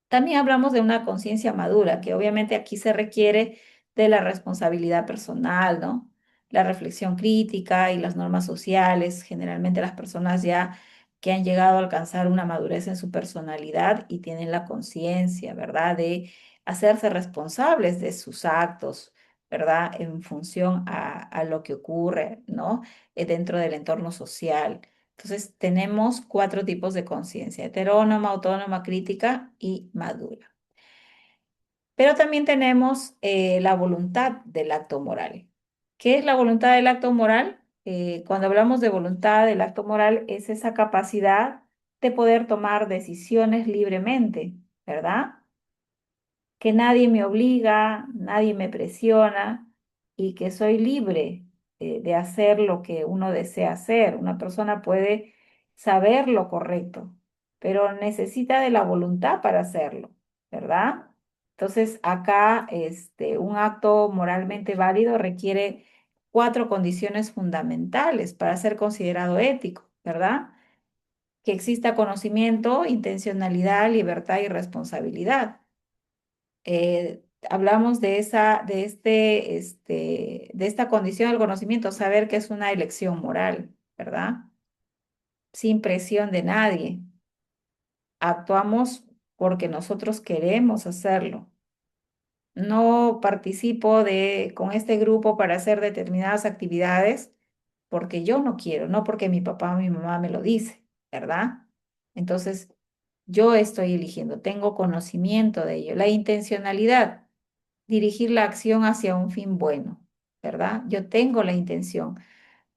También hablamos de una conciencia madura, que obviamente aquí se requiere de la responsabilidad personal, ¿no? La reflexión crítica y las normas sociales. Generalmente las personas ya que han llegado a alcanzar una madurez en su personalidad y tienen la conciencia, ¿verdad? De hacerse responsables de sus actos, ¿verdad? En función a lo que ocurre, ¿no? Dentro del entorno social. Entonces, tenemos 4 tipos de conciencia: heterónoma, autónoma, crítica y madura. Pero también tenemos la voluntad del acto moral. ¿Qué es la voluntad del acto moral? Cuando hablamos de voluntad del acto moral, es esa capacidad de poder tomar decisiones libremente, ¿verdad? Que nadie me obliga, nadie me presiona y que soy libre de hacer lo que uno desea hacer. Una persona puede saber lo correcto, pero necesita de la voluntad para hacerlo, ¿verdad? Entonces, acá un acto moralmente válido requiere 4 condiciones fundamentales para ser considerado ético, ¿verdad? Que exista conocimiento, intencionalidad, libertad y responsabilidad. Hablamos de esta condición del conocimiento, saber que es una elección moral, ¿verdad? Sin presión de nadie. Actuamos porque nosotros queremos hacerlo. No participo con este grupo para hacer determinadas actividades porque yo no quiero, no porque mi papá o mi mamá me lo dice, ¿verdad? Entonces, yo estoy eligiendo, tengo conocimiento de ello. La intencionalidad, dirigir la acción hacia un fin bueno, ¿verdad? Yo tengo la intención.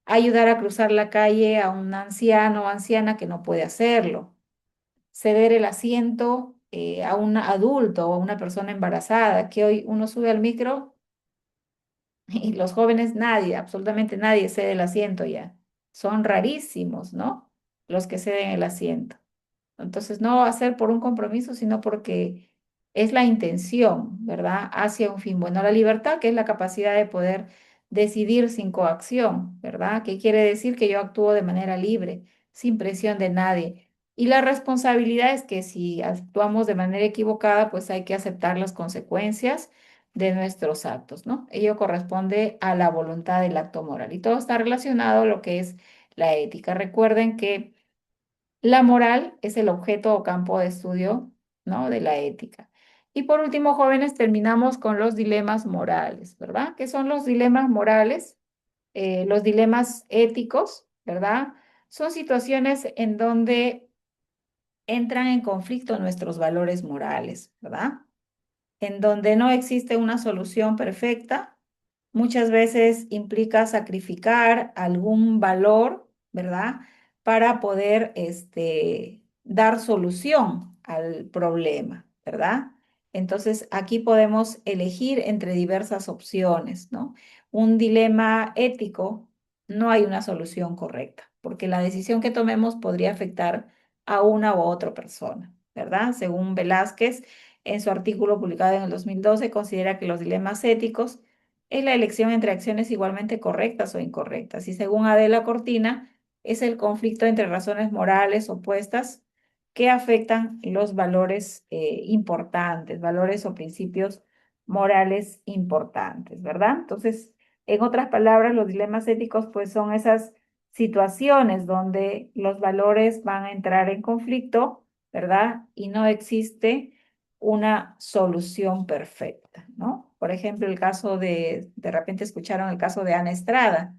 Ayudar a cruzar la calle a un anciano o anciana que no puede hacerlo. Ceder el asiento a un adulto o a una persona embarazada, que hoy uno sube al micro y los jóvenes nadie, absolutamente nadie cede el asiento ya. Son rarísimos, ¿no? Los que ceden el asiento. Entonces, no va a ser por un compromiso, sino porque es la intención, ¿verdad? Hacia un fin. Bueno, la libertad, que es la capacidad de poder decidir sin coacción, ¿verdad? Que quiere decir que yo actúo de manera libre, sin presión de nadie. Y la responsabilidad es que si actuamos de manera equivocada, pues hay que aceptar las consecuencias de nuestros actos, ¿no? Ello corresponde a la voluntad del acto moral. Y todo está relacionado a lo que es la ética. Recuerden que la moral es el objeto o campo de estudio, ¿no? De la ética. Y por último, jóvenes, terminamos con los dilemas morales, ¿verdad? ¿Qué son los dilemas morales? Los dilemas éticos, ¿verdad? Son situaciones en donde entran en conflicto nuestros valores morales, ¿verdad? En donde no existe una solución perfecta. Muchas veces implica sacrificar algún valor, ¿verdad? Para poder dar solución al problema, ¿verdad? Entonces, aquí podemos elegir entre diversas opciones, ¿no? Un dilema ético, no hay una solución correcta, porque la decisión que tomemos podría afectar a una u otra persona, ¿verdad? Según Velázquez, en su artículo publicado en el 2012, considera que los dilemas éticos es la elección entre acciones igualmente correctas o incorrectas. Y según Adela Cortina, es el conflicto entre razones morales opuestas que afectan los valores importantes, valores o principios morales importantes, ¿verdad? Entonces, en otras palabras, los dilemas éticos pues son esas situaciones donde los valores van a entrar en conflicto, ¿verdad? Y no existe una solución perfecta, ¿no? Por ejemplo, el caso de repente escucharon el caso de Ana Estrada,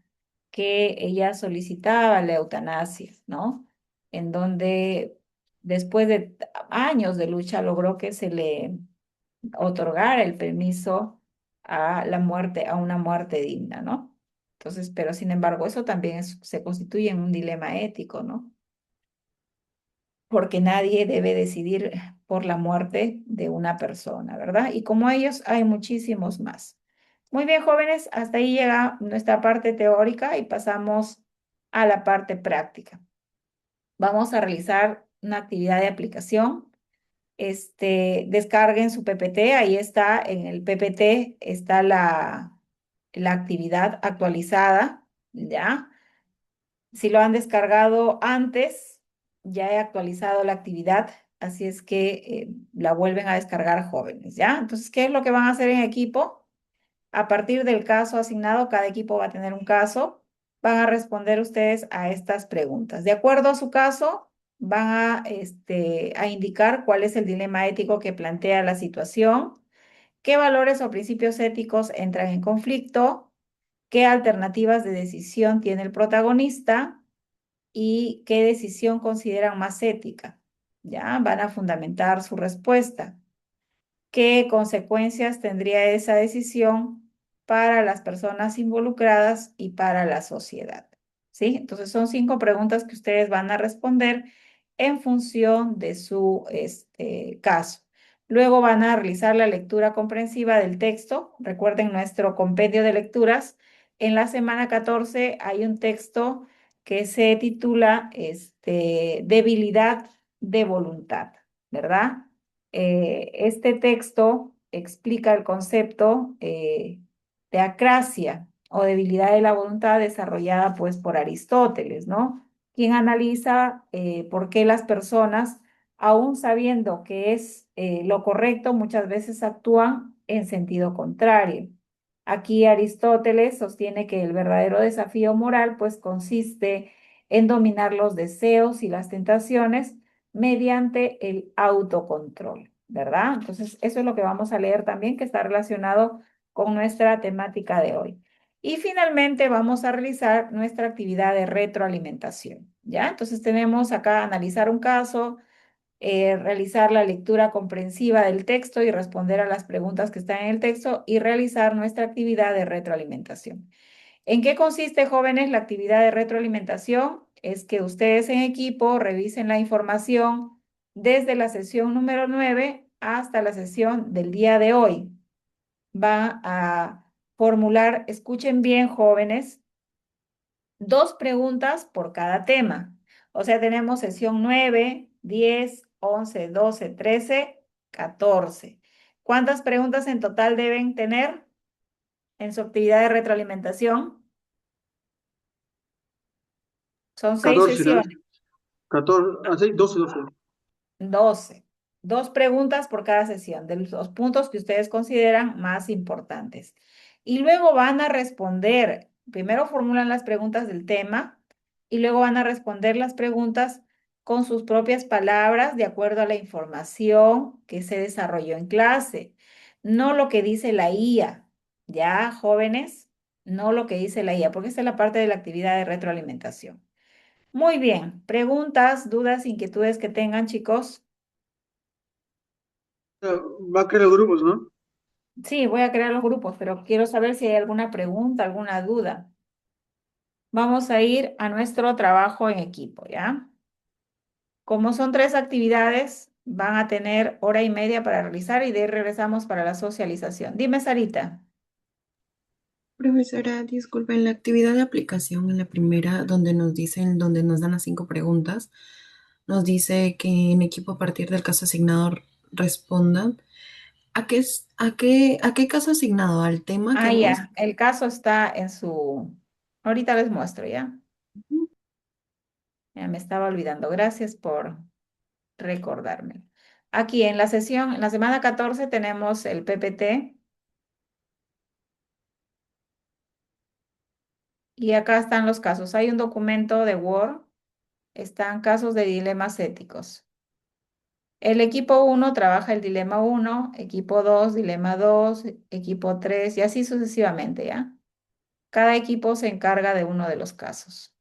que ella solicitaba la eutanasia, ¿no? En donde después de años de lucha logró que se le otorgara el permiso a la muerte, a una muerte digna, ¿no? Entonces, pero sin embargo, eso también se constituye en un dilema ético, ¿no? Porque nadie debe decidir por la muerte de una persona, ¿verdad? Y como ellos hay muchísimos más. Muy bien, jóvenes, hasta ahí llega nuestra parte teórica y pasamos a la parte práctica. Vamos a realizar una actividad de aplicación. Descarguen su PPT, ahí está, en el PPT está la actividad actualizada, ¿ya? Si lo han descargado antes, ya he actualizado la actividad, así es que la vuelven a descargar jóvenes, ¿ya? Entonces, ¿qué es lo que van a hacer en equipo? A partir del caso asignado, cada equipo va a tener un caso. Van a responder ustedes a estas preguntas. De acuerdo a su caso, van a indicar cuál es el dilema ético que plantea la situación ¿Qué valores o principios éticos entran en conflicto? ¿Qué alternativas de decisión tiene el protagonista? ¿Y qué decisión consideran más ética? Ya van a fundamentar su respuesta. ¿Qué consecuencias tendría esa decisión para las personas involucradas y para la sociedad? ¿Sí? Entonces son 5 preguntas que ustedes van a responder en función de su caso. Luego van a realizar la lectura comprensiva del texto. Recuerden nuestro compendio de lecturas. En la semana 14 hay un texto que se titula Debilidad de voluntad, ¿verdad? Este texto explica el concepto de acrasia o debilidad de la voluntad desarrollada pues por Aristóteles, ¿no? Quien analiza por qué las personas, aún sabiendo que es lo correcto, muchas veces actúan en sentido contrario. Aquí Aristóteles sostiene que el verdadero desafío moral pues consiste en dominar los deseos y las tentaciones mediante el autocontrol, ¿verdad? Entonces, eso es lo que vamos a leer también, que está relacionado con nuestra temática de hoy. Y finalmente vamos a realizar nuestra actividad de retroalimentación, ¿ya? Entonces tenemos acá analizar un caso, realizar la lectura comprensiva del texto y responder a las preguntas que están en el texto y realizar nuestra actividad de retroalimentación. ¿En qué consiste, jóvenes, la actividad de retroalimentación? Es que ustedes en equipo revisen la información desde la sesión número 9 hasta la sesión del día de hoy. Va a formular, escuchen bien, jóvenes, 2 preguntas por cada tema. O sea, tenemos sesión 9, 10, 11, 12, 13, 14. ¿Cuántas preguntas en total deben tener en su actividad de retroalimentación? Son 6 14, ¿no? sesiones. 14, 6, 12, 12. 12. 2 preguntas por cada sesión, de los puntos que ustedes consideran más importantes. Y luego van a responder, primero formulan las preguntas del tema y luego van a responder las preguntas con sus propias palabras de acuerdo a la información que se desarrolló en clase. No lo que dice la IA, ¿ya, jóvenes? No lo que dice la IA, porque esta es la parte de la actividad de retroalimentación. Muy bien. ¿Preguntas, dudas, inquietudes que tengan, chicos? Va a crear los grupos, ¿no? Sí, voy a crear los grupos, pero quiero saber si hay alguna pregunta, alguna duda. Vamos a ir a nuestro trabajo en equipo, ¿ya? Como son 3 actividades, van a tener hora y media para realizar y de ahí regresamos para la socialización. Dime, Sarita. Profesora, disculpe, en la actividad de aplicación, en la primera, donde nos dan las 5 preguntas, nos dice que en equipo a partir del caso asignado respondan. ¿A qué caso asignado? ¿Al tema que Ah, vamos? ya, el caso está en su... Ahorita les muestro, ¿ya? Ya me estaba olvidando. Gracias por recordarme. Aquí en la sesión, en la semana 14 tenemos el PPT y acá están los casos. Hay un documento de Word, están casos de dilemas éticos. El equipo 1 trabaja el dilema 1, equipo 2, dilema 2, equipo 3 y así sucesivamente, ¿ya? Cada equipo se encarga de uno de los casos.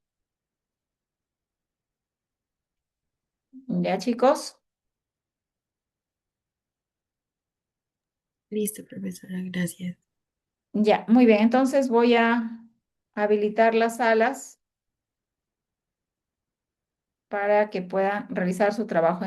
¿Ya, chicos? Listo, profesora, gracias. Ya, muy bien. Entonces voy a habilitar las salas para que puedan realizar su trabajo